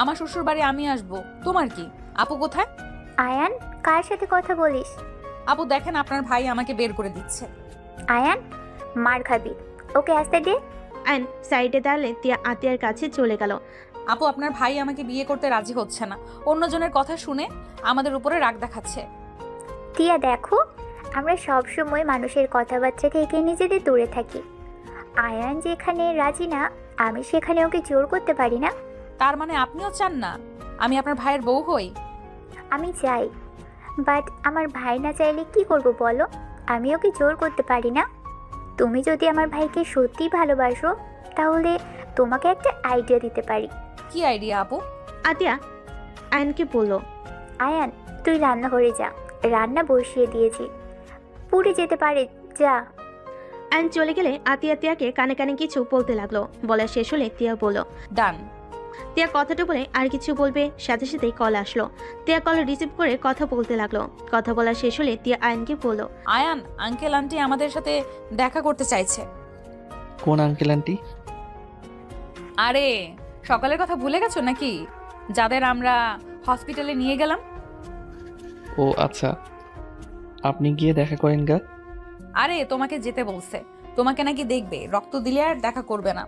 আমার শ্বশুর বাড়ি আমি আসবো, তোমার কি? আপু কোথায়? আয়ান, কার সাথে কথা বলিস? আপু দেখেন, আপনার ভাই আমাকে বের করে দিচ্ছে। আয়ান, মার খাবি, ওকে আসতে দে। আয়ন সাইডে দাঁড়ালে তিয়া আতিয়ার কাছে চলে গেল। আপু আপনার ভাই আমাকে বিয়ে করতে রাজি হচ্ছে না, অন্যজনের কথা শুনে আমাদের উপরে রাগ দেখাচ্ছে। টিয়া দেখো, আমরা সব সময় মানুষের কথাবার্তা থেকে নিজেদের দূরে থাকি। আয়ান যেখানে রাজি না, আমি সেখানে ওকে জোর করতে পারি না। তার মানে আপনিও চান না আমি আপনার ভাইয়ের বউ হই? আমি চাই, বাট আমার ভাই না চাইলে কি করব বলো? আমি ওকে জোর করতে পারি না। তুমি যদি আমার ভাইকে সত্যি ভালোবাসো, তাহলে তোমাকে একটা আইডিয়া দিতে পারি। কি আইডিয়া আপু? আতিয়া আয়নকে বলল, আয়ান, তুই রান্নাঘরে যা, রান্না বসিয়ে দিয়েছি, পুড়ে যেতে পারে, যা। আয়ন চলে গেলে আতিয়া তিয়াকে কানে কানে কিছু বলতে লাগলো। বলা শেষ হলে তিয়া বলল, ডান। তিয়া কথাটা বলে আর কিছু বলবে, সাথে সাথেই কল আসলো। তিয়া কল রিসিভ করে কথা বলতে লাগলো। কথা বলা শেষ হলে তিয়া আয়নকে বলল, আয়ান, আঙ্কেল আন্টি আমাদের সাথে দেখা করতে চাইছে। কোন আঙ্কেল আন্টি? আরে সকালের কথা ভুলে গেছো নাকি, যাদের আমরা হসপিটালে নিয়ে গেলাম? ও আচ্ছা, আপনি গিয়ে দেখা করেন গা। আরে তোমাকে যেতে বলছে, তোমাকে নাকি দেখবে, রক্ত দিলে আর দেখা করবে না।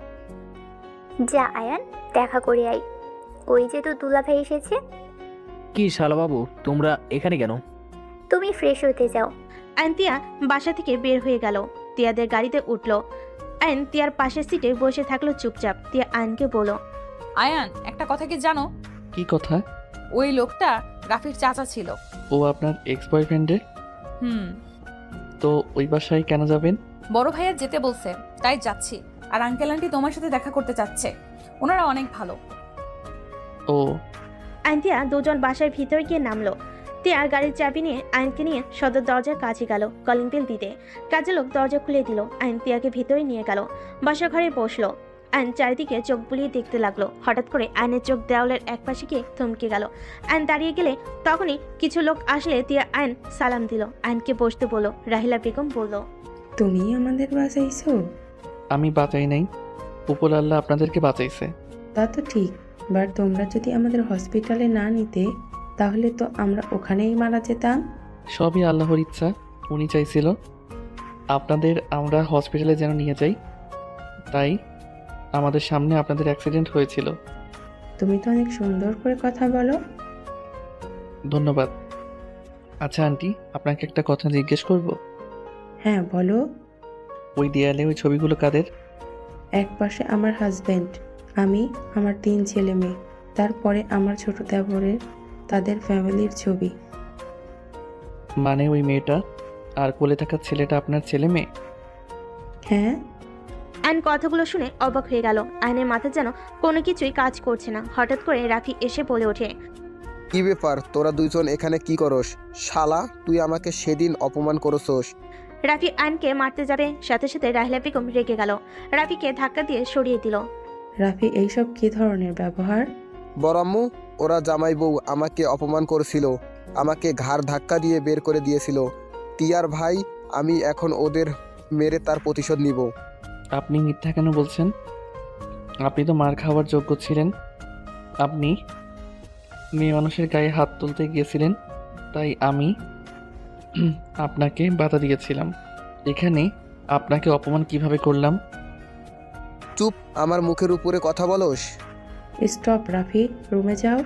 যা আয়ান, দেখা করে আই। ওই যে তো দুলাভাই এসেছে। কি শালাবাবু, তোমরা এখানে কেন? তুমি ফ্রেশ হতে যাও। আয়ন তিয়া বাসা থেকে বের হয়ে গেল। তিয়াদের গাড়িতে উঠলো। আয়ন তিয়ার পাশের সিটে বসে থাকলো চুপচাপ। তিয়া আয়নকে বলল, আয়ান, একটা কথা কি জানো? কি কথা? ওই লোকটা রাফির চাচা ছিল। ও আপনার এক্স বয়ফ্রেন্ডের? তো ওই বাসায় কেন যাবেন? বড় ভাইয়া যেতে বলছে, তাই যাচ্ছি। আর আঙ্কেল আন্টি তোমার সাথে দেখা করতে চাচ্ছে, ওনারা অনেক ভালো। ও। আয়ন তিয়া দুজন বাসার ভিতরে গিয়ে নামলো। তিয়া গাড়ির চাবি নিয়ে আয়নকে নিয়ে সদর দরজার কাছে গেল কলিং বেল দিতে। কাজের লোক দরজা খুলে দিল। আয়ন তিয়াকে ভিতরে নিয়ে গেল, বাসা ঘরে বসলো। আয়ন চারিদিকে চোখ বুলিয়ে দেখতে লাগলো। হঠাৎ করে আয়নের চোখ দেওয়ালের এক পাশে গিয়ে থমকে গেল। আয়ন দাঁড়িয়ে গেলে তখনই কিছু লোক আসলে তিয়া আয়ন সালাম দিল। আয়নকে বসতে বলল। রাহিলা বেগম বলল, তুমি আমাদের বাঁচাইছো? আমি বাঁচাই নাই, উপর আল্লাহ আপনাদেরকে বাঁচাইছে। তা তো ঠিক, বাট তোমরা যদি আমাদের হসপিটালে না নিতে, তাহলে তো আমরা ওখানেই মারা যেতাম। সবই আল্লাহর ইচ্ছা, উনি চাইছিল আপনাদের আমরা হসপিটালে যেন নিয়ে যাই, তাই আমাদের সামনে আপনাদের অ্যাক্সিডেন্ট হয়েছিল। তুমি তো অনেক সুন্দর করে কথা বলো। ধন্যবাদ। আচ্ছা আন্টি, আপনাকে একটা কথা জিজ্ঞেস করব? হ্যাঁ বলো। ওই দেয়ালে ওই ছবিগুলো কাদের? এক পাশে আমার হাজব্যান্ড, আমি, আমার 3 ছেলে মেয়ে, তারপরে আমার ছোট দেবরের, তাদের ফ্যামিলির ছবি। মানে ওই মেয়েটা আর কোলে থাকা ছেলেটা আপনার ছেলে মেয়ে? হ্যাঁ। আয়ন কথাগুলো শুনে অবাক হয়ে গেল। আয়নের মাথা যেন কোনো কিছুই কাজ করছে না। হঠাৎ করে রাফি এসে বলে ওঠে, কি ব্যাপার, তোরা দুইজন এখানে কি করস? শালা, তুই আমাকে সেদিন অপমান করছস। রাফি আয়নকে মারতে যাবে, সাথে সাথে রাহিলা বেগম রেগে গেল। রাফিকে ধাক্কা দিয়ে সরিয়ে দিল। রাফি, এইসব কি ধরনের ব্যবহার? বড়াম্মু, ওরা জামাই বউ আমাকে অপমান করেছিল, আমাকে ঘাড় ধাক্কা দিয়ে বের করে দিয়েছিল। টিয়ার ভাই, আমি এখন ওদের মেরে তার প্রতিশোধ নিব। আপনি মিথ্যা কেন বলছেন? আপনি তো মার খাওয়ার যোগ্য ছিলেন। আপনি মেয়ে মানুষের গায়ে হাত তুলতে গিয়েছিলেন, তাই আমি আপনাকে বাধা দিয়েছিলাম। এখানে আপনাকে অপমান কিভাবে করলাম? চুপ, আমার মুখের উপরে কথা বলস। স্টপ রাফি, রুমে যাও।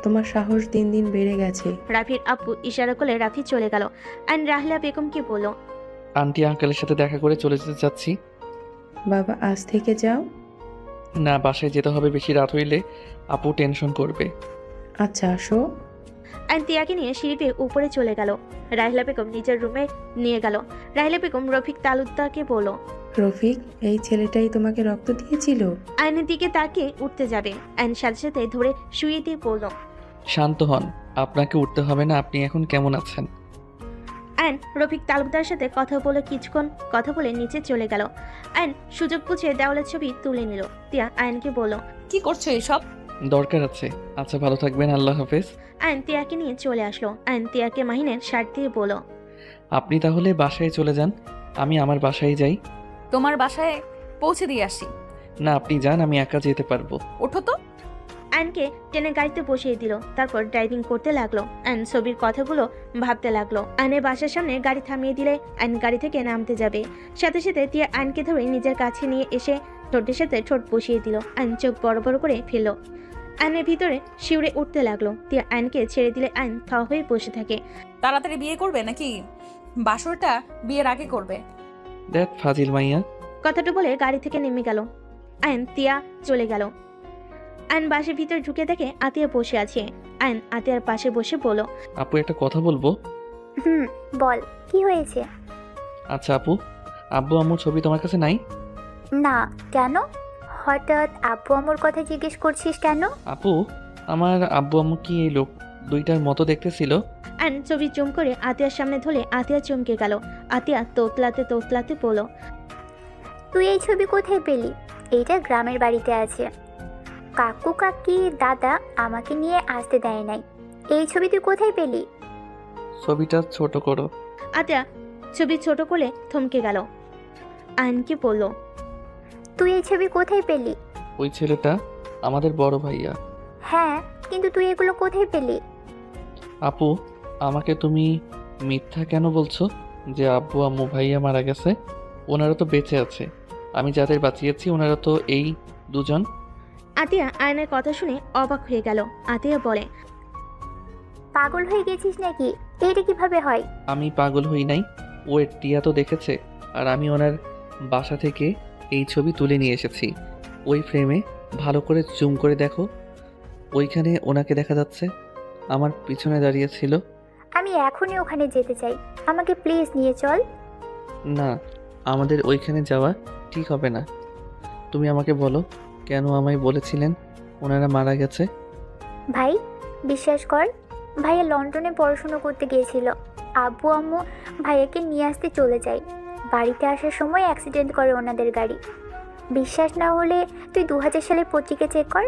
তোমার সাহস দিন দিন বেড়ে গেছে। রাফির আব্বু ইশারা করলে রাফি চলে গেল। অ্যান্ড রাহলা বেগমকে বলল, আন্টি আঙ্কেলের সাথে দেখা করে চলে যেতে চাচ্ছি। বাবা আজ থেকে যাও। না, বাসায় যেতে হবে, বেশি রাত হইলে আপু টেনশন করবে। আচ্ছা আসো। অ্যান্ড তিয়াকে নিয়ে সিঁড়ি বেয়ে উপরে চলে গেল। রাহলা বেগম নিজের রুমে নিয়ে গেল। রাহলা বেগম রফিক তালুকদারকে বলল, রফিক, এই ছেলেটাই তোমাকে রক্ত দিয়েছিল? আয়নের দিকে তাকে উঠতে যাবে, অ্যান্ড সাথে সাথে ধরে শুয়ে দিয়ে বলল, শান্ত হন, আপনাকে উঠতে হবে না। আপনি এখন কেমন আছেন? অ্যান্ড রফিক তালুকদার সাথে কথা বলে কিছুক্ষণ কথা বলে নিচে চলে গেল। অ্যান্ড সুযোগ বুঝে দেওয়ালের ছবি তুলে নিল। তিয়া আয়নকে বলল, কি করছো এসব? দরকার আছে। আচ্ছা, ভালো থাকবেন, আল্লাহ হাফেজ। অ্যান্ড তিয়াকে নিয়ে চলে আসলো। অ্যান্ড তিয়াকে মাহিনের শার্ট দিয়ে বলল, আপনি তাহলে বাসায় চলে যান, আমি আমার বাসায় যাই। তোমার বাসায় পৌঁছে দিয়ে আসি। না, আপনি যান, আমি একা যেতে পারবো। ওঠো তো। অ্যানকে টেনে গাড়িতে বসিয়ে দিল। তারপর ড্রাইভিং করতে লাগলো। অ্যান ছবির কথাগুলো ভাবতে লাগলো। অ্যানের বাসার সামনে গাড়ি থামিয়ে দিলে অ্যান গাড়ি থেকে নামতে যাবে। সাথে সাথে তিয়া অ্যানকে ধরে নিজের কাছে নিয়ে এসে ঠোঁটের সাথে ঠোঁট বসিয়ে দিল। অ্যান চোখ বড় বড় করে ফেলল। অ্যানের ভিতরে শিউরে উঠতে লাগলো। তিয়া অ্যানকে ছেড়ে দিলে অ্যান থা হয়ে বসে থাকে। তাড়াতাড়ি বিয়ে করবে নাকি বাসরটা বিয়ের আগে করবে? দেখ ফাজিল মাইয়া। কথাটা বলে গাড়ি থেকে নেমে গেল। অ্যান তিয়া চলে গেল। অ্যান বাসের ভিতর ঢুকে দেখে আতিয়া বসে আছে। অ্যান আতিয়ার পাশে বসে বলল, আপু, একটা কথা বলবো? বল, কি হয়েছে? আচ্ছা আপু, আব্বু আম্মুর ছবি তোমার কাছে নাই? না, কেন? হঠাৎ আব্বু আম্মুর কথা জিজ্ঞেস করছিস কেন? আপু, আমার আব্বু আম্মু কি এই লোক দুইটার মতো দেখতে ছিল? অ্যান ছবি জুম করে আতিয়ার সামনে ধরে আতিয়া চমকে গেল। আতিয়া তোতলাতে তোতলাতে বলল, তুই এই ছবি কোথায় পেলি? এইটা গ্রামের বাড়িতে আছে। কাকু কাকি দাদা আমাকে নিয়ে আসতে দেয় নাই। এই ছবি তুই কোথায় পেলি? ছবিটা ছোট করো। আতিয়া ছবি ছোট করে থমকে গেল। আয়নকে বলল, তুই এই ছবি কোথায় পেলি? ওই ছেলেটা আমাদের বড় ভাইয়া। হ্যাঁ, কিন্তু তুই এগুলো কোথায় পেলি? আপু, আমাকে তুমি মিথ্যা কেন বলছো যে আব্বু আম্মু ভাইয়া মারা গেছে? ওনারা তো বেঁচে আছে। আমি যাদের বাঁচিয়েছি ওনারা তো এই দুজন। আতিয়া আয়নের কথা শুনে অবাক হয়ে গেল। আতিয়া বলে, পাগল হয়ে গেছিস নাকি? এইটা কিভাবে হয়? আমি পাগল হই নাই। ও টিয়া তো দেখেছে, আর আমি ওনার বাসা থেকে এই ছবি তুলে নিয়ে এসেছি। ওই ফ্রেমে ভালো করে জুম করে দেখো, ওইখানে ওনাকে দেখা যাচ্ছে, আমার পিছনে দাঁড়িয়ে ছিল। আমি এখনই ওখানে যেতে চাই, আমাকে প্লিজ নিয়ে চল। না, আমাদের ওইখানে যাওয়া ঠিক হবে না। তুমি আমাকে বলো, কেন আমায় বলেছিলেন ওনারা মারা গেছে? ভাই, বিশ্বাস কর, ভাইয়া লন্ডনে পড়াশোনা করতে গিয়েছিল। আব্বু আম্মু ভাইয়াকে নিয়ে আসতে চলে যায়। বাড়িতে আসার সময় অ্যাক্সিডেন্ট করে ওনাদের গাড়ি। বিশ্বাস না হলে তুই 2000 সালের পত্রিকা চেক কর,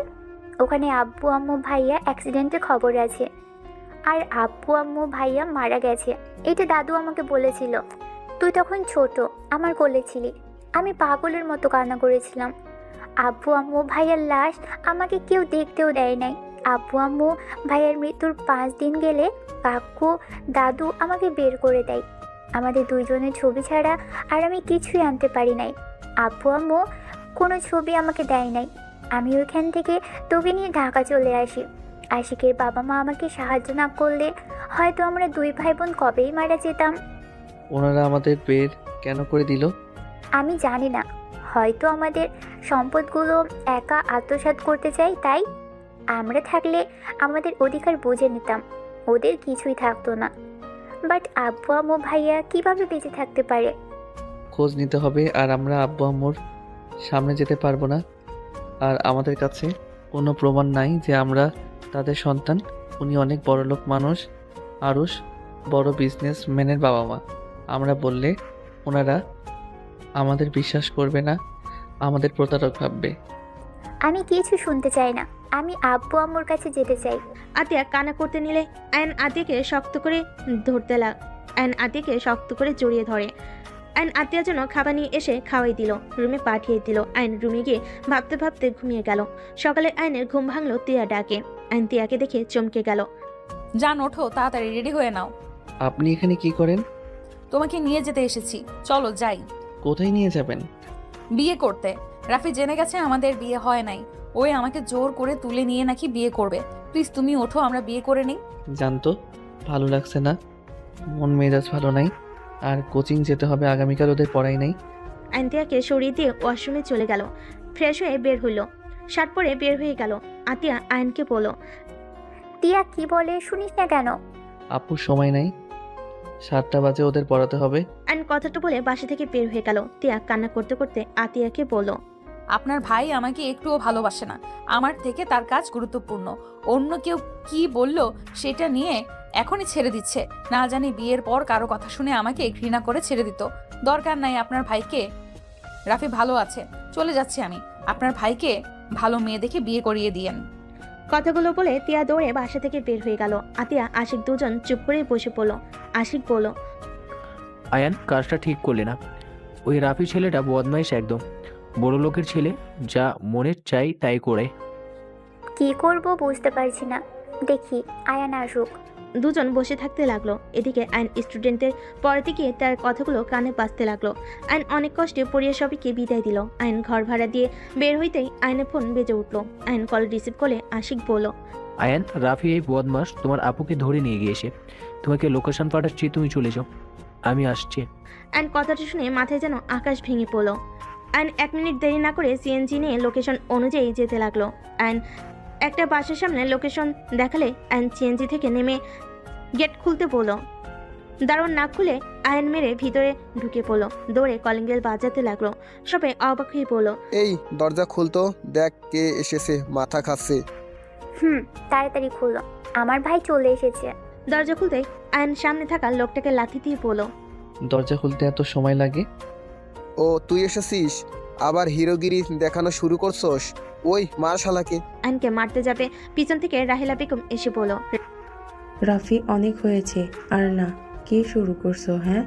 ওখানে আব্বু আম্মু ভাইয়া অ্যাক্সিডেন্টের খবর আছে। আর আব্বু আম্মু ভাইয়া মারা গেছে, এটা দাদু আমাকে বলেছিল। তুই তখন ছোট, আমার কোলে ছিলি। আমি পাগলের মতো কান্না করেছিলাম। আব্বু আম্মু ভাইয়ার লাশ আমাকে কেউ দেখতেও দেয় নাই। আব্বু আম্মু ভাইয়ার মৃত্যুর 5 দিন গেলে কাকু দাদু আমাকে বের করে দেয়। আমাদের দুইজনের ছবি ছাড়া আর আমি কিছুই আনতে পারি নাই। আব্বু আম্মু কোনো ছবি আমাকে দেয় নাই। আমি ওইখান থেকে তোকে নিয়ে ঢাকা চলে আসি। আশিকের বাবা মা আমাকে সাহায্য না করলে হয়তো আমরা 2 ভাই বোন কবেই মারা যেতাম। ওনারা আমাদের বের কেন করে দিল? আমি জানি না, হয়তো আমাদের সম্পদগুলো একা আত্মসাৎ করতে চাই, তাই। আমরা থাকলে আমাদের অধিকার বুঝে নিতাম, ওদের কিছুই থাকতো না। বাট আব্বু আম্মু ভাইয়া কিভাবে বেঁচে থাকতে পারে? খোঁজ নিতে হবে, আর আমরা আব্বু আম্মুর সামনে যেতে পারবো না। আর আমাদের কাছে কোনো প্রমাণ নাই যে আমরা তাদের সন্তান। উনি অনেক বড়লোক মানুষ, আরুষ বড় বিজনেসম্যানের বাবা মা। আমরা বললে ওনারা আমাদের বিশ্বাস করবে না, আমাদের প্রতারক ভাববে। আমি কিছু শুনতে চাই না, আমি আব্বু আম্মুর কাছে যেতে চাই। আতিয়া কানা করতে নিলে অ্যান আতিয়াকে শক্ত করে ধরতে অ্যান আতিয়াকে শক্ত করে জড়িয়ে ধরে। অ্যান আতিয়ার জন্য খাবার নিয়ে এসে খাওয়াই দিল, রুমে পাঠিয়ে দিল। অ্যান রুমে গিয়ে ভাবতে ভাবতে ঘুমিয়ে গেল। সকালে অ্যানের ঘুম ভাঙলো তিয়া ডাকে। অ্যান তিয়াকে দেখে চমকে গেল। যান, ওঠো, তাড়াতাড়ি রেডি হয়ে নাও। আপনি এখানে কি করেন? তোমাকে নিয়ে যেতে এসেছি, চলো যাই। কোথায় নিয়ে যাবেন? বিয়ে করতে। রাফি জেনে গেছে আমাদের বিয়ে হয় নাই, ওই আমাকে জোর করে তুলে নিয়ে নাকি বিয়ে করবে। প্লিজ তুমি ওঠো, আমরা বিয়ে করে নিই। জানতো ভালো লাগছে না, মন মেজাজ ভালো নাই, আর কোচিং যেতে হবে আগামীকাল, ওদের পড়াই নাই। আয়ন তিয়াকে সরিয়ে দিয়ে ওয়াশরুমে চলে গেল। ফ্রেশ হয়ে বের হইল, শার্ট পরে বের হয়ে গেল। আতিয়া আয়নকে বলল, টিয়া কি বলে শুনিস না কেন? আপুর সময় নাই, 7টা বাজে ওদের পড়াতে হবে। আয়ন কথাটা বলে বাসা থেকে বের হয়ে গেল। তিয়া কান্না করতে করতে আতিয়াকে বলল, আপনার ভাই আমাকে একটুও ভালোবাসে না, আমার থেকে তার কাজ গুরুত্বপূর্ণ। অন্য কেউ কি বলল সেটা নিয়ে এখনই ছেড়ে দিচ্ছে, না জানি বিয়ের পর কারো কথা শুনে আমাকে ঘৃণা করে ছেড়ে দিত। দরকার নাই আপনার ভাইকে, রাফি ভালো আছে, চলে যাচ্ছি আমি। আপনার ভাইকে ভালো মেয়ে দেখে বিয়ে করিয়ে দিয়েন। কথাগুলো বলে তিয়া দৌড়ে বাসা থেকে বের হয়ে গেল। আতিয়া আশিক দুজন চুপ করে বসে পড়ল। আশিক বলল, আয়ান, কাজটা ঠিক করলে না। ওই রাফি ছেলেটা বদমাইশ একদম, বড় লোকের ছেলে, যা মনের চাই তাই করে। কি করব বুঝতে পারছি না, দেখি আয়ান আসুক। দুজন বসে থাকতে লাগলো। এদিকে আইন স্টুডেন্টদের পড়াতে গিয়ে তার কথাগুলো কানে বাজতে লাগলো। আইন অনেক কষ্টে পড়িয়ে সবাইকে বিদায় দিল। আইন ঘর ভাড়া দিয়ে বের হইতেই আইনের ফোন বেজে উঠলো। আইন কল রিসিভ করে আশিক বলল, আয়ান, রাফি এই বদমাস তোমার আপুকে ধরে নিয়ে গিয়েছে, তোমাকে লোকেশন পাঠাচ্ছি, তুমি চলে যাও, আমি আসছি। আইন কথাটা শুনে মাথায় যেন আকাশ ভেঙে পড়লো। আইন 1 মিনিট দেরি না করে সিএনজি নিয়ে লোকেশন অনুযায়ী যেতে লাগলো। আইন একটা বাসের সামনে লোকেশন দেখালে আইন সিএনজি থেকে নেমে গেট খুলতে বলল। দারোয়ান না খুলে আয়ন মেরে ভিতরে ঢুকে পড়লো। দৌড়ে কলিং বেল বাজাতে লাগলো। সবাই অবাক হয়ে পড়ল। এই দরজা খুলতো, দেখ কে এসেছে, মাথা খাচ্ছে। তাড়াতাড়ি খুললো, আমার ভাই চলে এসেছে। দরজা খুলতেই আয়ন সামনে থাকা লোকটাকে লাথি দিয়ে পড়লো। দরজা খুলতে এত সময় লাগে? ও তুই এসেছিস, আবার হিরোগিরি দেখানো শুরু করছস? ওই মার শালাকে। আয়নকে মারতে যাবে, পিছন থেকে রাহিলা বেগম এসে বলল, রাফি, অনেক হয়েছে আর না। কি শুরু করছো? হ্যাঁ,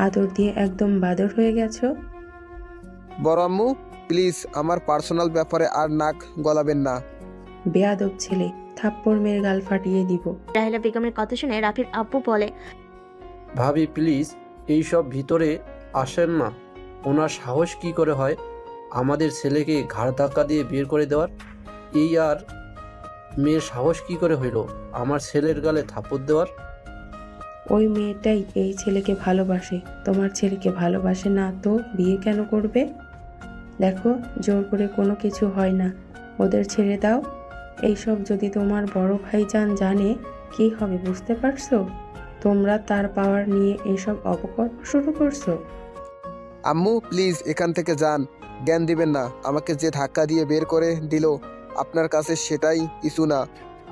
আদর দিয়ে একদম বাদর হয়ে গেছো। বড় আম্মু প্লিজ আমার পার্সোনাল ব্যাপারে আর নাক গলাবেন না। বেয়াদব ছেলে, থাপ্পড় মেরে গাল ফাটিয়ে দিব। রাহিলা বেগমের কথা শুনে রাফির আব্বু বলে, ভাবি প্লিজ এইসব ভিতরে আসেন না। ওনার সাহস কি করে হয় আমাদের ছেলেকে ঘাড় ধাক্কা দিয়ে বের করে দেওয়ার? এই আর মেয়ের সাহস কি করে হইল আমার ছেলের গালে থাপ্পড় দেওয়ার? ওই মেয়েটাই এই ছেলেকে ভালোবাসে, তোমার ছেলেকে ভালোবাসে না তো বিয়ে কেন করবে? দেখো, জোর করে কোনো কিছু হয় না, ওদের ছেড়ে দাও। এইসব যদি তোমার বড় ভাইজান জানে কি হবে বুঝতে পারছো? তোমরা তার পাওয়ার নিয়ে এইসব অপকর্ম শুরু করছো। আম্মু প্লিজ এখান থেকে যান, জ্ঞান দিবেন না। আমাকে যে ধাক্কা দিয়ে বের করে দিল আপনার কাছে সেটাই কিছু না।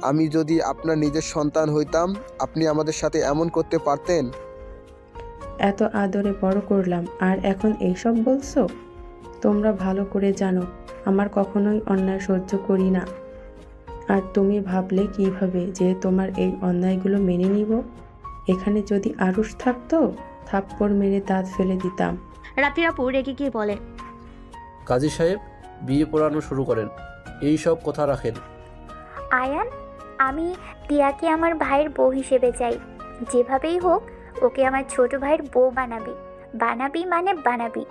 আমি যদি আপনার নিজের সন্তান হইতাম আপনি আমাদের সাথে এমন করতে পারতেন? এত আদরে বড় করলাম আর এখন এইসব বলছো? তোমরা ভালো করে জানো আমার কখনোই অন্যায় সহ্য করি না। আর তুমি ভাবলে কিভাবে যে তোমার এই অন্যায়গুলো মেনে নিব? এখানে যদি আরুষ থাকতো থাপ্পড় মেরে দাঁত ফেলে দিতাম। রাফির আপু রেগে গিয়ে বলে, কাজী সাহেব বিয়ে পড়ানো শুরু করেন, এই সব কথা রাখেন। আয়ান, আমি টিয়াকে আমার ভাইয়ের বউ হিসেবে চাই। যেভাবেই হোক ওকে আমার ছোট ভাইয়ের বউ বানাবি, বানাবি মানে বানাবি।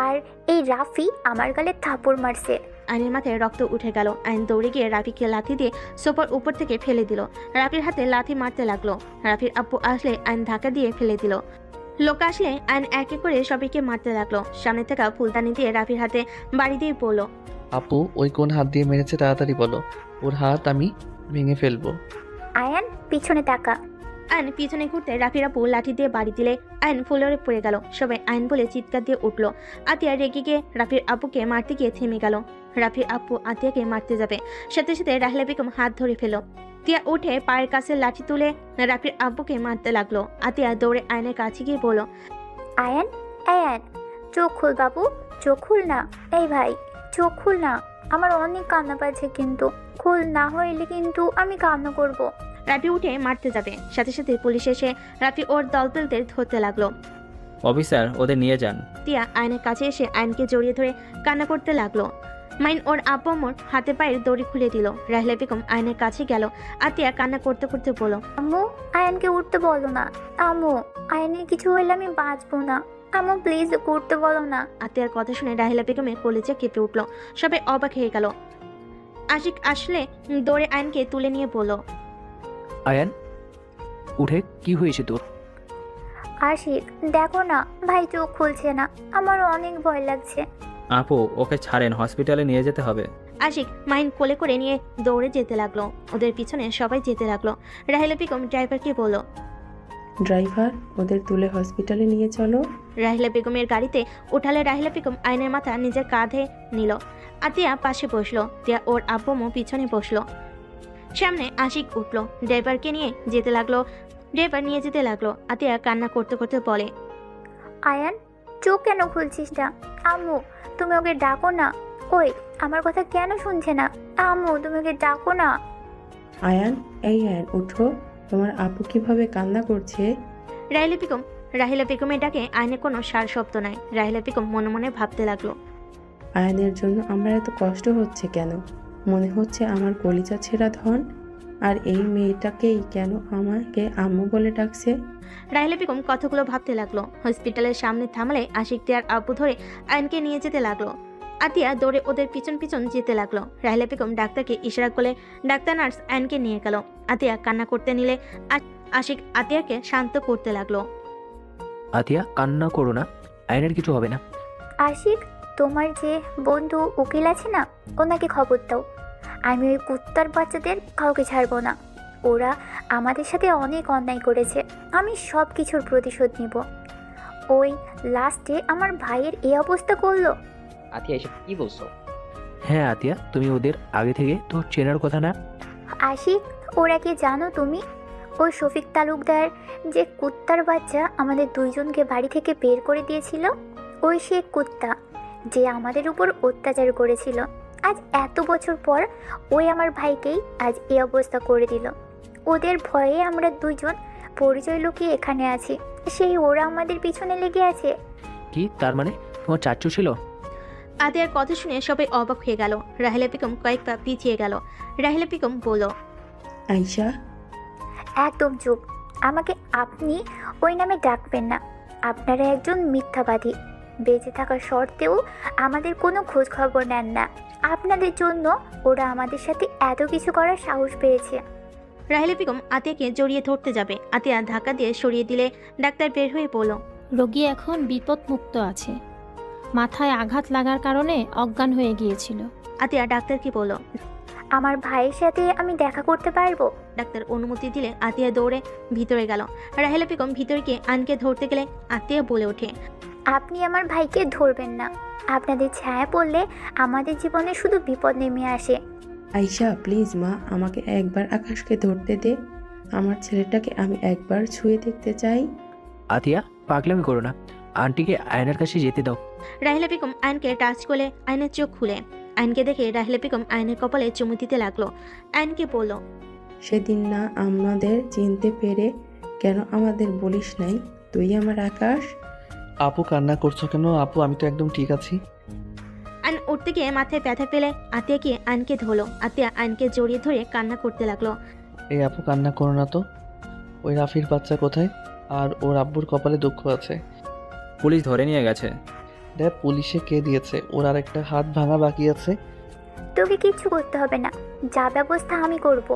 আর এই রাফি আমার গালে থাপ্পড় মারছে। আইনের মাথায় রক্ত উঠে গেল। আইন দৌড়ে গিয়ে রাফিকে লাথি দিয়ে সোফার উপর থেকে ফেলে দিল। রাফির হাতে লাথি মারতে লাগলো। রাফির আব্বু আসলে আইন ধাক্কা দিয়ে ফেলে দিল। লোক আসলে আইন একে করে সবাইকে মারতে লাগলো। সামনে থাকা ফুলদানি দিয়ে রাফির হাতে বাড়ি দিয়ে পড়ল। আপু ওই কোন হাত দিয়ে মেরেছে তাড়াতাড়ি বলো, ওর হাত আমি ভেঙে ফেলবো। আয়ান পিছনে তাকা। আইন পিছনে ঘুরতে রাফির আপু লাঠি দিয়ে বাড়ি দিলে আইন ফ্লোরে পড়ে গেল। সবাই আইন বলে চিৎকার দিয়ে উঠলো। আতিয়া রেগে গিয়ে রাফির আব্বুকে মারতে গিয়ে থেমে গেল। রাফির আব্বু আতিয়াকে মারতে যাবে, সাথে সাথে রাহিলা বেগম হাত ধরে ফেলো। তিয়া উঠে পায়ের কাছে লাঠি তুলে রাফির আব্বুকে মারতে লাগলো। আতিয়া দৌড়ে আয়নের কাছে গিয়ে বলল, আয়ান, আয়ান চোখ খুল বাবু, চোখ খুল না। এই ভাই চোখ খুল না, আমার অনেক কান্না পাচ্ছে, কিন্তু খুল না হইলে কিন্তু আমি কান্না করব। রাফি উঠে মারতে যাবে, সাথে সাথে পুলিশ এসে রাফি ওর দলবেলদের ধরতে লাগলো। অফিসার, ওদের নিয়ে যান। তিয়া আয়নের কাছে এসে আয়নকে জড়িয়ে ধরে কান্না করতে লাগলো। মাইন ওর আব্বু আম্মুর হাতে পায়ের দড়ি খুলে দিল। রাহিলা বেগম আয়নের কাছে গেল। আতিয়া কান্না করতে করতে বলল, আম্মু আয়ানকে উঠতে বলো না। আম্মু আয়ানের কিছু হইলে আমি বাঁচবো না। আম্মু প্লিজ উঠতে বলো না। আতিয়ার কথা শুনে রাহিলা বেগমের কলেজে কেঁপে উঠলো। সবাই অবাক হয়ে গেল। আশিক আসলে দৌড়ে আয়নকে তুলে নিয়ে বলল, আয়ান উঠে কি হয়েছে তোর? আশিক দেখো না, ভাই চোখ খুলছে না, আমার অনেক ভয় লাগছে। আপু ওকে ছাড়েন, হসপিটালে নিয়ে যেতে হবে। আশিক মাহিন কোলে করে নিয়ে দৌড়ে যেতে লাগলো। ওদের পিছনে সবাই যেতে লাগলো। রাহিলা বেগম ড্রাইভারকে বলল, ড্রাইভার, ওদের তুলে হসপিটালে নিয়ে চলো। রাহিলা বেগমের গাড়িতে উঠালে রাহিলা বেগম আয়নের মাথা নিজের কাঁধে নিল। আতিয়া পাশে বসলো। তিয়া ওর আব্বুমও পিছনে বসলো। সামনে আশিক উঠলো, ড্রাইভারকে নিয়ে যেতে লাগলো। ড্রাইভার নিয়ে যেতে লাগলো। আতিয়া কান্না করতে করতে বলে, আয়ান চোখ কেন খুলছিস না? আম্মু তুমি ওকে ডাকো না। ওই আমার কথা কেন শুনছে না? আম্মু তুমি ওকে ডাকো না। আয়ান, এই আয়ান উঠো, তোমার আপু কিভাবে কান্না করছে। রাহিলা বেগমের ডাকে আয়নের কোনো সার শব্দ নাই। রাহিলা বেগম মনে মনে ভাবতে লাগলো, আয়ানের জন্য আমার এত কষ্ট হচ্ছে কেন? মনে হচ্ছে আমার কলিজা ছেঁড়া ধন। আর এই মেয়েটাকেই কেন আমাকে আম্মু বলে ডাকছে? রাহিলা বেগম কতগুলো ভাবতে লাগলো। হসপিটালের সামনে থামলে আশিক তিয়ার আব্বু ধরে আয়নকে নিয়ে যেতে লাগলো। আতিয়া দৌড়ে ওদের পিছন পিছন যেতে লাগলো। রাহিলা বেগম ডাক্তারকে ইশারা করলে ডাক্তার নার্স আয়নকে নিয়ে গেল। আতিয়া কান্না করতে নিলে আশিক আতিয়াকে শান্ত করতে লাগলো। আতিয়া কান্না করো না, আয়নের কিছু হবে না। আশিক, তোমার যে বন্ধু উকিল আছে না, ওনাকে খবর দাও। আমি ওই কুত্তার বাচ্চাদের কাউকে ছাড়বো না। ওরা আমাদের সাথে অনেক অন্যায় করেছে। আমি সব কিছুর প্রতিশোধ নিব। ওই লাস্টে আমার ভাইয়ের এই অবস্থা করলো। আতিয়া এসব কি বলছো? হ্যাঁ আতিয়া, তুমি ওদের আগে থেকে তো চেনার কথা না? আশিক, ওরা কি জানো তুমি? ওই শফিক তালুকদার যে কুত্তার বাচ্চা আমাদের দুইজনকে বাড়ি থেকে বের করে দিয়েছিল, ওই সে কুত্তা যে আমাদের উপর অত্যাচার করেছিল। আজ এত বছর পর ওই আমার ভাইকেই আজ এই অবস্থা করে দিল। ওদের ভয়ে আমরা দুইজন পরিচয় লুকিয়ে এখানে আছি, সেই ওরা আমাদের পিছনে লেগে আছে। কি তার মানে তোমার চাচু ছিল? আতিয়ার কথা শুনে সবাই অবাক হয়ে গেল। রাহিলা বেগম কয়েক পা পিছিয়ে গেল। রাহিলা বেগম বলল, আয়শা, একদম চুপ। আমাকে আপনি ওই নামে ডাকবেন না। আপনারা একজন মিথ্যাবাদী। বেঁচে থাকার সত্ত্বেও আমাদের কোনো খোঁজ খবর নেন না। আপনাদের জন্য ওরা আমাদের সাথে এত কিছু করার সাহস পেয়েছে। রাহিলা বেগম আতিয়াকে জড়িয়ে ধরতে যাবে। আতিয়া ধাক্কা দিয়ে সরিয়ে দিলে ডাক্তার বের হয়ে বলল, রোগী এখন বিপদমুক্ত আছে, মাথায় আঘাত লাগার কারণে অজ্ঞান হয়ে গিয়েছিল। আতিয়া ডাক্তারকে বলল, আমার ভাইয়ের সাথে আমি দেখা করতে পারবো? ডাক্তার অনুমতি দিলে আতিয়া দৌড়ে ভিতরে গেল। রাহিলা বেগম ভিতরে গিয়ে আনকে ধরতে গেলে আতিয়া বলে ওঠে, আপনি আমার ভাইকে ধরবেন না। আপনাদের ছায়া পড়লে আমাদের জীবনে শুধু বিপদ নেমে আসে। আয়শা প্লিজ মা, আমাকে একবার আকাশকে ধরতে দে। আমার ছেলেটাকে আমি একবার ছুঁয়ে দেখতে চাই। আতিয়া পাগলামি করো না, আন্টিকে আয়নের কাছে যেতে দাও। রাহিলা বেগম আয়নকে টাচ করলে আয়নের চোখ খুলে। আয়নকে দেখে রাহিলা বেগম আয়নের কপালে চুমু দিতে লাগলো। আয়নকে বলল, সেদিন না আমাদের চিনতে পেরে কেন আমাদের বলিস নাই তুই আমার আকাশ? আপু কান্না করছো কেন? আপু আমি তো একদম ঠিক আছি। আয়ন উঠতে গিয়ে মাথায় ব্যথা পেলে আতিয়া গিয়ে আয়নকে ধরলো। আতিয়া আয়নকে জড়িয়ে ধরে কান্না করতে লাগলো। এই আপু কান্না করো না তো। ওই রাফির বাচ্চা কোথায়? আর ওর আব্বুর কপালে দুঃখ আছে। পুলিশ ধরে নিয়ে গেছে। দেখ পুলিশে কে দিয়েছে, ওর আর একটা হাত ভাঙা বাকি আছে। তোকে কিচ্ছু করতে হবে না, যা ব্যবস্থা আমি করব।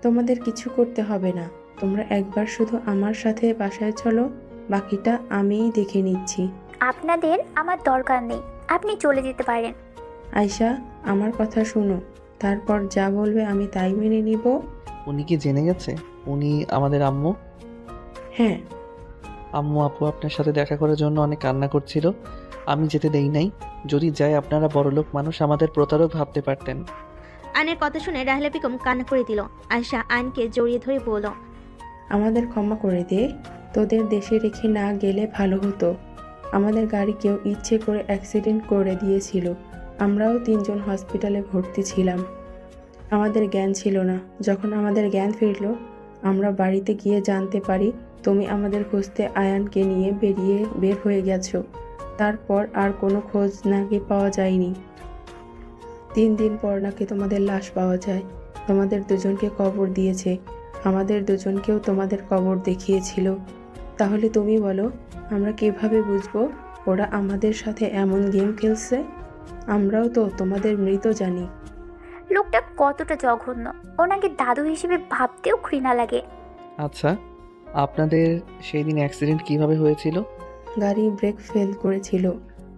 তোমাদের কিছু করতে হবে না, তোমরা একবার শুধু আমার সাথে বাসায় চলো, বাকিটা আমিই দেখে নিচ্ছি। আপনাদের আমার দরকার নেই, আপনি চলে যেতে পারেন। আয়শা আমার কথা শুনো, তারপর যা বলবে আমি তাই মেনে নিব। উনি কি জেনে গেছে উনি আমাদের আম্মু? হ্যাঁ। আম্মু আপু আপনার সাথে দেখা করার জন্য অনেক কান্না করছিল, আমি যেতে দেই নাই। যদি যাই আপনারা বড়লোক মানুষ, আমাদের প্রতারক ভাবতে পারতেন। আয়নের কথা শুনে রাহিলা বেগম কান্না করে দিল। আয়শা আয়নকে জড়িয়ে ধরে বলল, আমাদের ক্ষমা করে দে, তোদের দেশে রেখে না গেলে ভালো হতো। আমাদের গাড়ি কেউ ইচ্ছে করে অ্যাক্সিডেন্ট করে দিয়েছিল, আমরাও 3 জন হসপিটালে ভর্তি ছিলাম। আমাদের জ্ঞান ছিল না। যখন আমাদের জ্ঞান ফিরল, আমরা বাড়িতে গিয়ে জানতে পারি তুমি আমাদের খুঁজতে আয়ানকে নিয়ে বের হয়ে গেছো। তারপর আর কোনো খোঁজ নাকি পাওয়া যায়নি। 3 দিন পর নাকি তোমাদের লাশ পাওয়া যায়। তোমাদের দুজনকে কবর দিয়েছে, আমাদের দুজনকেও তোমাদের কবর দেখিয়েছিল। তাহলে তুমি বলো আমরা কিভাবে বুঝবো ওরা আমাদের সাথে এমন গেম খেলছে? আমরাও তো তোমাদের মৃত জানি। লোকটা কতটা জঘন্য, ওনাকে দাদু হিসেবে ভাবতেও ঘৃণা লাগে। আচ্ছা, আপনাদের সেই দিন অ্যাক্সিডেন্ট কিভাবে হয়েছিল? গাড়ি ব্রেক ফেল করেছিল।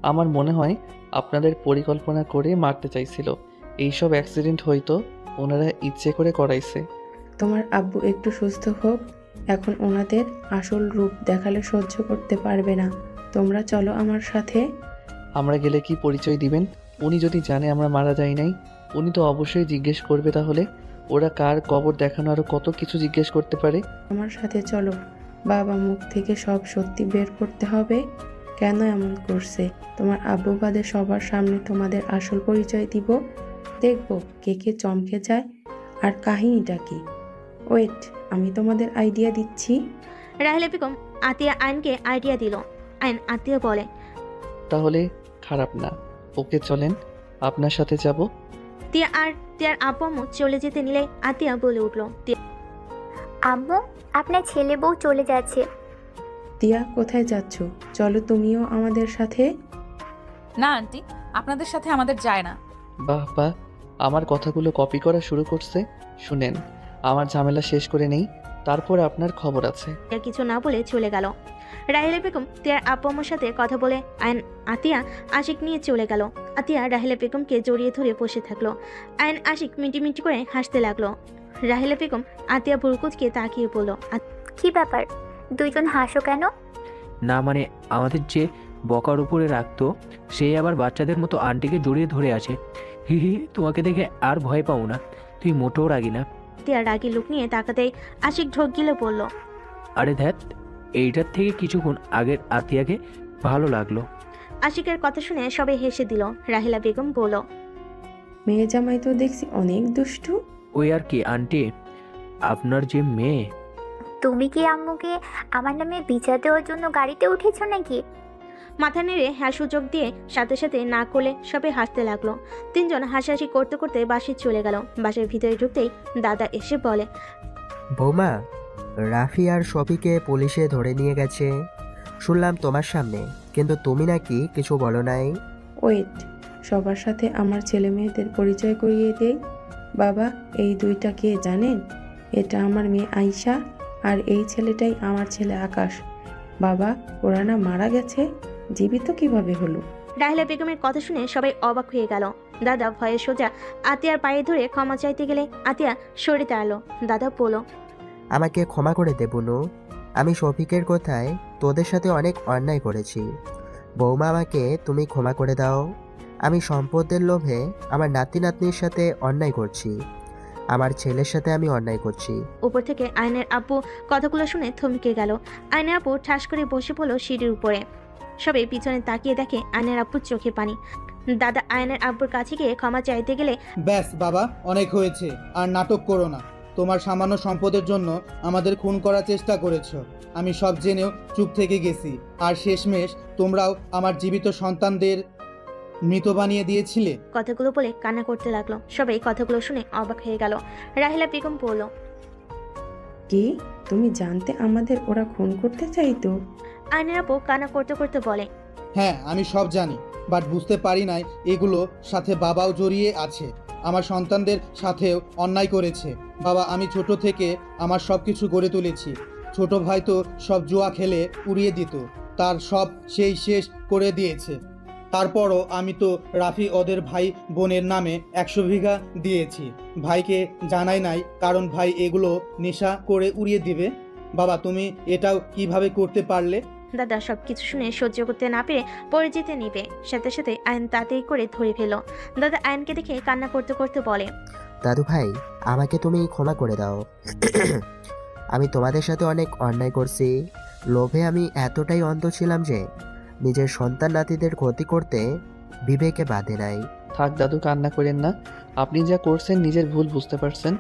আমার মনে হয় আপনাদের পরিকল্পনা করে মারতে চাইছিল। এইসব অ্যাক্সিডেন্ট হয়তো ওনারা ইচ্ছে করে করাইছে। তোমার আব্বু একটু সুস্থ হোক, এখন ওনাদের আসল রূপ দেখালে সহ্য করতে পারবে না। তোমরা চলো আমার সাথে। আমরা গেলে কি পরিচয় দিবেন? উনি যদি জানে আমরা মারা যাই নাই, উনি তো অবশ্যই জিজ্ঞেস করবে। তাহলে ওরা কার কবর দেখানো আরো কত কিছু জিজ্ঞেস করতে পারে। আমার সাথে চলো, বাবা মুখ থেকে সব সত্যি বের করতে হবে। কেন এমন করছে? তোমার আব্বু বাদে সবার সামনে তোমাদের আসল পরিচয় দিব। দেখবো কে কে চমকে যায় আর কাহিনীটা কি। ওয়েট, আমি তোমাদের আইডিয়া দিচ্ছি। রাহেলা বেগম আতিয়া আইনকে আইডিয়া দিল। আইন আতিয়া বলে, তাহলে খারাপ না, ওকে চলেন, আপনার সাথে যাব। তিয়ার আব্বু আম্মু চলে যেতে নিলে আতিয়া বলে উঠল, আম্মু, আপনার ছেলে বউ চলে যাচ্ছে। তিয়া, কোথায় যাচ্ছ? চলো তুমিও আমাদের সাথে। না আন্টি, আপনাদের সাথে আমাদের যায় না। বাহ বাহ, আমার কথাগুলো কপি করা শুরু করছে। শুনেন, আমার ঝামেলা শেষ করে নেই, তারপর আপনার খবর আছে। তিয়া কিছু না বলে চলে গেল। রাহেলা বেগম তিয়ার আব্বু আম্মুর সাথে কথা বলে আইন আতিয়া আশিক নিয়ে চলে গেল। আতিয়া রাহেলা বেগমকে জড়িয়ে ধরে বসে থাকলো। আইন আশিক মিটি করে হাসতে লাগলো। রাহেলা বেগম আতিয়া বুরকুতকে তাকিয়ে বলল, কি ব্যাপার, দুইজন হাসো কেন? না মানে, আমাদের যে বকার উপরে রাখতো সেই আবার বাচ্চাদের মতো আন্টিকে জড়িয়ে ধরে আছে। হি হি, তোমাকে দেখে আর ভয় পাও না, তুই মোটেও রাগি না। তিয়া রাগি লুক নিয়ে তাকাতেই আশিক ঢোক গিলে বলল, আরে ধ্যাত, এইটার থেকে কিছুক্ষণ আগের আতিয়াকে ভালো লাগলো। আশিকের কথা শুনে সবাই হেসে দিল। রাহেলা বেগম বলল, মেয়ে জামাই তো দেখছি অনেক দুষ্টু। ওই আর কি আন্টি, আপনার যে মেয়ে। তুমি কি আম্মুকে আমার নামে বিচার দেওয়ার জন্য গাড়িতে উঠেছো নাকি? মাথা নেড়ে হ্যাঁ সুযোগ দিয়ে সাথে সাথে না করলে সবাই হাসতে লাগলো। তিনজন হাসাহাসি করতে করতে বাসে চলে গেল। বাসের ভিতরে ঢুকতেই দাদা এসে বলে, বৌমা, রাফি আর শফিকে পুলিশে ধরে নিয়ে গেছে শুনলাম তোমার সামনে, কিন্তু তুমি নাকি কিছু বলো নাই। ওয়েট, সবার সাথে আমার ছেলে মেয়েদের পরিচয় করিয়ে দেই। বাবা, এই দুইটা কে জানেন? এটা আমার মেয়ে আয়শা, আর এই ছেলেটাই আমার ছেলে আকাশ। বাবা, ওরা না মারা গেছে, জীবিত কিভাবে হলো? রাহেলা বেগমের কথা শুনে সবাই অবাক হয়ে গেল। দাদা ভয়ে সোজা আতিয়ার পায়ে ধরে ক্ষমা চাইতে গেলে আতিয়া সরে দাঁড়ালো। দাদা বলল, আমাকে ক্ষমা করে দে বুনু, আমি শফিকের কথায় তোদের সাথে অনেক অন্যায় করেছি। বৌমা, আমাকে তুমি ক্ষমা করে দাও। আমি সম্পদের লোভে আমার নাতি নাতনির সাথে অন্যায় করছি, আমার ছেলের সাথে আমি অন্যায় করছি। উপর থেকে আইনের আব্বু কথাগুলো শুনে থমকে গেল। আইনের আব্বু ঠাস করে বসে পড়ল সিঁড়ির উপরে। সবাই পিছনে তাকিয়ে দেখে আইনের আব্বুর চোখে পানি। দাদা আইনের আব্বুর কাছে গিয়ে ক্ষমা চাইতে গেলে, ব্যাস বাবা, অনেক হয়েছে, আর নাটক করো না। তোমার সামান্য সম্পদের জন্য আমাদের খুন করার চেষ্টা করেছো, আমি সব জেনেও চুপ থেকে গেছি। আর শেষমেশ তোমরাও আমার জীবিত সন্তানদের মৃত বানিয়ে দিয়েছিলে। কথাগুলো বলে কান্না করতে লাগলো। সবাই কথাগুলো শুনে অবাক হয়ে গেল। রাহেলা বেগম বলল, কি, তুমি জানতে আমাদের ওরা খুন করতে চাইতো? আইনের আব্বু কান্না করতে করতে বলে, হ্যাঁ, আমি সব জানি, বাট বুঝতে পারি নাই এগুলো সাথে বাবাও জড়িয়ে আছে। আমার সন্তানদের সাথেও অন্যায় করেছে। বাবা, আমি ছোট থেকে আমার সব কিছু গড়ে তুলেছি। ছোট ভাই তো সব জুয়া খেলে উড়িয়ে দিত, তার সব সেই শেষ করে দিয়েছে। তারপরও আমি তো রাফি ওদের ভাই বোনের নামে 100 বিঘা দিয়েছি। ভাইকে জানাই নাই, কারণ ভাই এগুলো নেশা করে উড়িয়ে দিবে। বাবা, তুমি এটাও কিভাবে করতে পারলে? দাদা সবকিছু শুনে সহ্য করতে না পেরে পড়ে যেতে নিবে। সাথে সাথে আইন তাতেই করে ধরে ফেল। দাদা আইনকে দেখে কান্না করতে করতে বলে, দাদু ভাই, আমাকে তুমি ক্ষমা করে দাও। আমি তোমাদের সাথে অনেক অন্যায় করছি। লোভে আমি এতটাই অন্ধ ছিলাম যে নিজের সন্তান নাতিদের ক্ষতি করতে বিবেকে বাঁধে নাই। থাক দাদু, কান্না করেন না। আপনি যা করছেন নিজের ভুল বুঝতে পারছেন,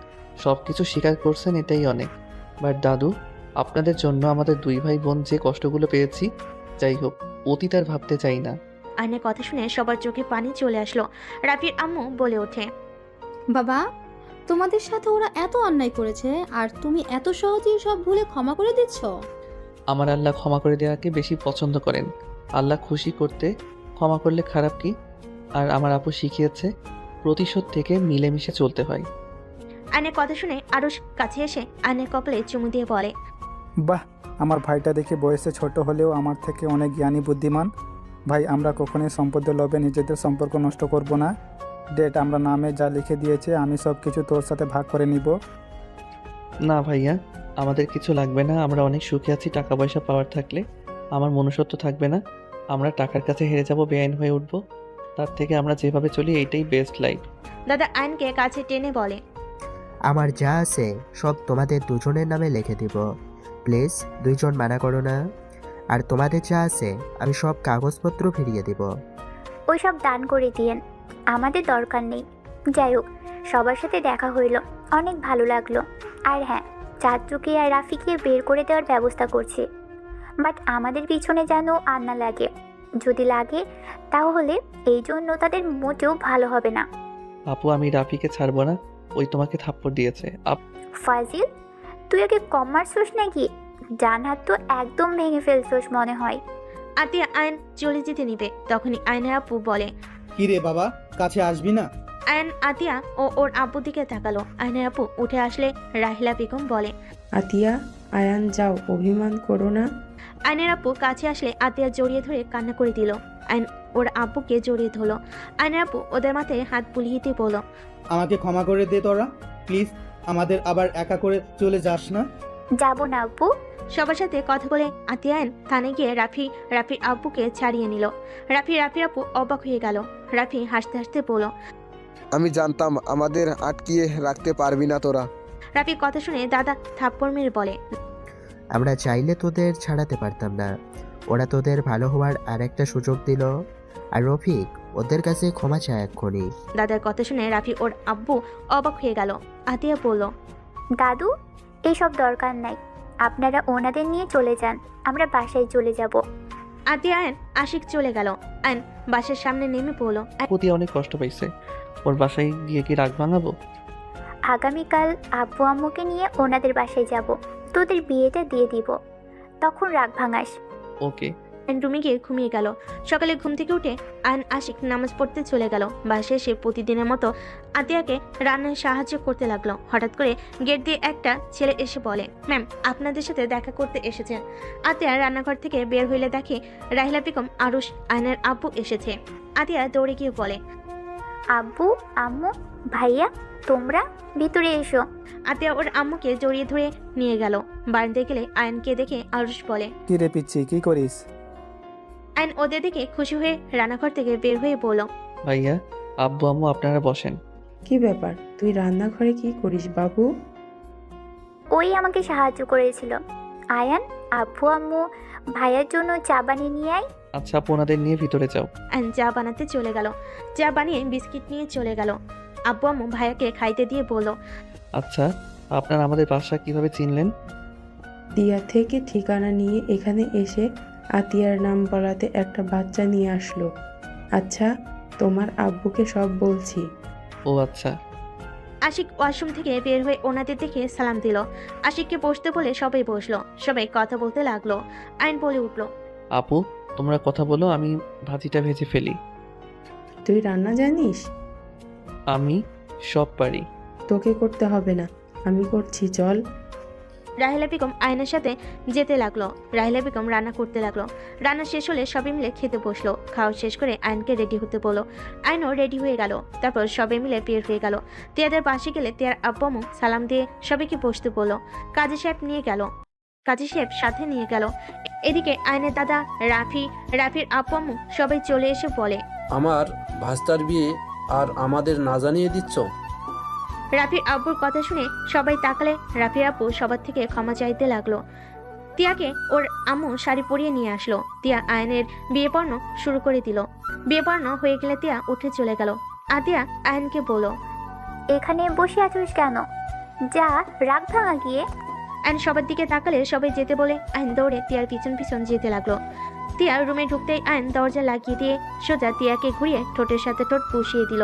সব কিছু স্বীকার করছেন, এটাই অনেক। বাট দাদু, আপনাদের জন্য আমাদের 2 ভাই বোন যে কষ্টগুলো পেয়েছি, যাই হোক, অতীত আর ভাবতে চাই না। আইনের কথা শুনে সবার চোখে পানি চলে আসলো। রাফির আম্মু বলে ওঠে, বাবা, তোমাদের সাথে ওরা এত অন্যায় করেছে আর তুমি এত সহজেই সব ভুলে ক্ষমা করে দিচ্ছ? আমার আল্লাহ ক্ষমা করে দেওয়াকে বেশি পছন্দ করেন। আল্লাহ খুশি করতে ক্ষমা করলে খারাপ কি? আর আমার আপু শিখিয়েছে, প্রতিশোধ থেকে মিলেমিশে চলতে হয়। আয়নের কথা শুনে আরুষ কাছে এসে আয়নের কপালে চুমু দিয়ে বলে, বাহ, আমার ভাইটা দেখে বয়সে ছোট হলেও আমার থেকে অনেক জ্ঞানী বুদ্ধিমান। ভাই, আমরা কখনোই সম্পদের লোভে নিজেদের সম্পর্ক নষ্ট করব না। ডেট আমরা নামে যা লিখে দিয়েছে আমি সব কিছু তোর সাথে ভাগ করে নিব। না ভাইয়া, আমাদের কিছু লাগবে না। আমরা অনেক সুখে আছি। টাকা পয়সা পাওয়ার থাকলে আমার মনুষ্যত্ব থাকবে না। আমরা টাকার কাছে হেরে যাব, বেআইন হয়ে উঠব। তার থেকে আমরা যেভাবে চলি এইটাই বেস্ট লাইফ। দাদা আয়নকে কাছে টেনে বলে, আমার যা আছে সব তোমাদের দুজনের নামে লিখে দিব। প্লিজ দুইজন মানা করো না। আর তোমাদের যা আছে আমি সব কাগজপত্র ফিরিয়ে দিব। ওই সব দান করে দিয়েন, আমাদের দরকার নেই। যাই হোক, সবার সাথে দেখা হইলো, অনেক ভালো লাগলো। আর হ্যাঁ, চাচুকে আর রাফিকে বের করে দেওয়ার ব্যবস্থা করছি। বাট আমাদের পিছনে যেন আর না লাগে। যদি লাগে তাহলে এই জন্য তাদের মোটেও ভালো হবে না। আপু, আমি রাফিকে ছাড়বো না। ওই তোমাকে থাপ্পড় দিয়েছে। ফাজিল, তুই ওকে কম মারছোস নাকি? ডান হাত তো একদম ভেঙে ফেলছোস মনে হয়। আতিয়া আয়ন চলে যেতে নিবে, তখনই আয়নের আপু বলে, কি রে বাবা, কাছে আসবি না? আয়ন আতিয়া ও ওর আব্বু দিকে তাকালো। আয়নের আপু উঠে আসলে রাহিলা বেগম বলে, আতিয়া, আয়ান যাও, অভিমান করো না। আয়নের আপু কাছে আসলে আতিয়া জড়িয়ে ধরে কান্না করে দিল। আয়ন ওর আব্বুকে জড়িয়ে ধরলো। আয়নের আপু ওদের মাথায় হাত বুলিয়ে দিয়ে বলল, আমাকে ক্ষমা করে দে তোরা, প্লিজ। আমাদের আবার একা করে চলে যাস না। যাব না আব্বু। সবার সাথে কথা বলে আতিয়া আয়ন থানে গিয়ে রাফির আব্বুকে ছাড়িয়ে নিল। রাফির আপু অবাক হয়ে গেল। রাফি হাসতে হাসতে বলল, আমি জানতাম আমাদের আটকিয়ে রাখতে পারবি না তোরা। রাফির কথা শুনে দাদা থাপ্পড় মেরে বলে, আমরা চাইলে তোদের ছাড়াতে পারতাম না। ওরা তোদের ভালো হওয়ার আরেকটা সুযোগ দিল। আর রফিক, ওদের কাছে ক্ষমা চায় এক্ষুনি। দাদার কথা শুনে রাফি ওর আব্বু অবাক হয়ে গেল। আতিয়া বলল, দাদু, এইসব দরকার নাই, আপনারা ওনাদের নিয়ে চলে যান, আমরা বাসায় চলে যাব। আতিয়া আয়ন আশিক চলে গেল। আয়ন বাসার সামনে নেমে পড়লো। প্রতি অনেক কষ্ট পাইছে। ওর বাসায় গিয়ে কি রাগ ভাঙাবো? আগামীকাল আব্বু আম্মুকে নিয়ে ওনাদের বাসায় যাব, তোদের বিয়েটা দিয়ে দিব, তখন রাগ ভাঙাস। ওকে। আয়ন রুমে গিয়ে ঘুমিয়ে গেল। সকালে ঘুম থেকে উঠে আয়ন আশিক নামাজ পড়তে চলে গেল। বাসায় এসে প্রতিদিনের মতো আতিয়াকে রান্নায় সাহায্য করতে লাগলো। হঠাৎ করে গেট দিয়ে একটা ছেলে এসে বলে, ম্যাম, আপনাদের সাথে দেখা করতে এসেছেন। আতিয়া রান্নাঘর থেকে বের হইলে দেখে রাহিলা বেগম আরুষ আয়নের আব্বু এসেছে। আতিয়া দৌড়ে গিয়ে বলে, আব্বু, আম্মু, ভাইয়া, তোমরা ভিতরে এসো। আতিয়া ওর আম্মুকে জড়িয়ে ধরে নিয়ে গেল। বারান্দায় গেলে আয়নকে দেখে আরুষ বলে, কি রে পিচ্ছি, কি করিস? আয়ন ওদের দেখে খুশি হয়ে রান্নাঘর থেকে বের হয়ে বলল, ভাইয়া, আব্বু আম্মু আপনারা বসেন। কি ব্যাপার, তুই রান্নাঘরে কি করিস বাবু? ওই আমাকে সাহায্য করেছিল। আয়ান, আব্বু আম্মু ভাইয়ার জন্য চা বানিয়ে নিয়ে আয়। আচ্ছা আপু, ওনাদের নিয়ে ভিতরে যাও। আয়ন চা বানাতে চলে গেল। চা বানিয়ে বিস্কিট নিয়ে চলে গেল। আব্বু আম্মু ভাইয়াকে খাইতে দিয়ে বলল, আচ্ছা, আপনারা আমাদের বাসা কিভাবে চিনলেন? দিয়া থেকে ঠিকানা নিয়ে এখানে এসে আতিয়ার নাম বলাতে একটা বাচ্চা নিয়ে আসলো। আচ্ছা, তোমার আব্বুকে সব বলছি। ও আচ্ছা। আশিক ওয়াশরুম থেকে বের হয়ে ওনাদের দেখে সালাম দিল। আশিককে বসতে বলে সবাই বসলো। সবাই কথা বলতে লাগলো। আয়ন বলে উঠল, আপু, তোমরা কথা বলো, আমি ভাজিটা ভেজে ফেলি। তুই রান্না জানিস? আমি সব পারি। তোকে করতে হবে না, আমি করছি, চল। রাহিলা বেগম আয়নের সাথে যেতে লাগলো। রাহিলা বেগম রান্না করতে লাগলো। রান্না শেষ হলে সবাই মিলে খেতে বসলো। খাওয়া শেষ করে আয়নকে রেডি হতে বললো। আয়নও রেডি হয়ে গেল। তারপর সবাই মিলে বের হয়ে গেল। তিয়াদের পাশে গেলে তিয়ার আব্বু আম্মু সালাম দিয়ে সবাইকে বসতে বললো। কাজী সাহেব সাথে নিয়ে গেল। এদিকে আয়নের দাদা রাফির আব্বু আম্মু সবাই চলে এসে বলে, আমার ভাস্তার বিয়ে আর আমাদের না জানিয়ে দিচ্ছ? রাফির আব্বুর কথা শুনে সবাই তাকালে। রাফির আব্বু সবার থেকে ক্ষমা চাইতে লাগলো। তিয়াকে ওর আম্মু শাড়ি পরিয়ে নিয়ে আসলো। তিয়া আয়নের বিয়ে পড়ানো শুরু করে দিল। বিয়ে পড়ানো হয়ে গেলে তিয়া উঠে চলে গেল। আতিয়া আয়নকে বলল, এখানে বসে আছিস কেন? যা, রাগ ভাঙা গিয়ে। আয়ন সবার দিকে তাকালে সবাই যেতে বলে আয়ন দৌড়ে তিয়ার পিছন পিছন যেতে লাগলো। তিয়া রুমে ঢুকতেই আয়ন দরজা লাগিয়ে দিয়ে সোজা তিয়াকে ঘুরিয়ে ঠোঁটের সাথে ঠোঁট পুষিয়ে দিল।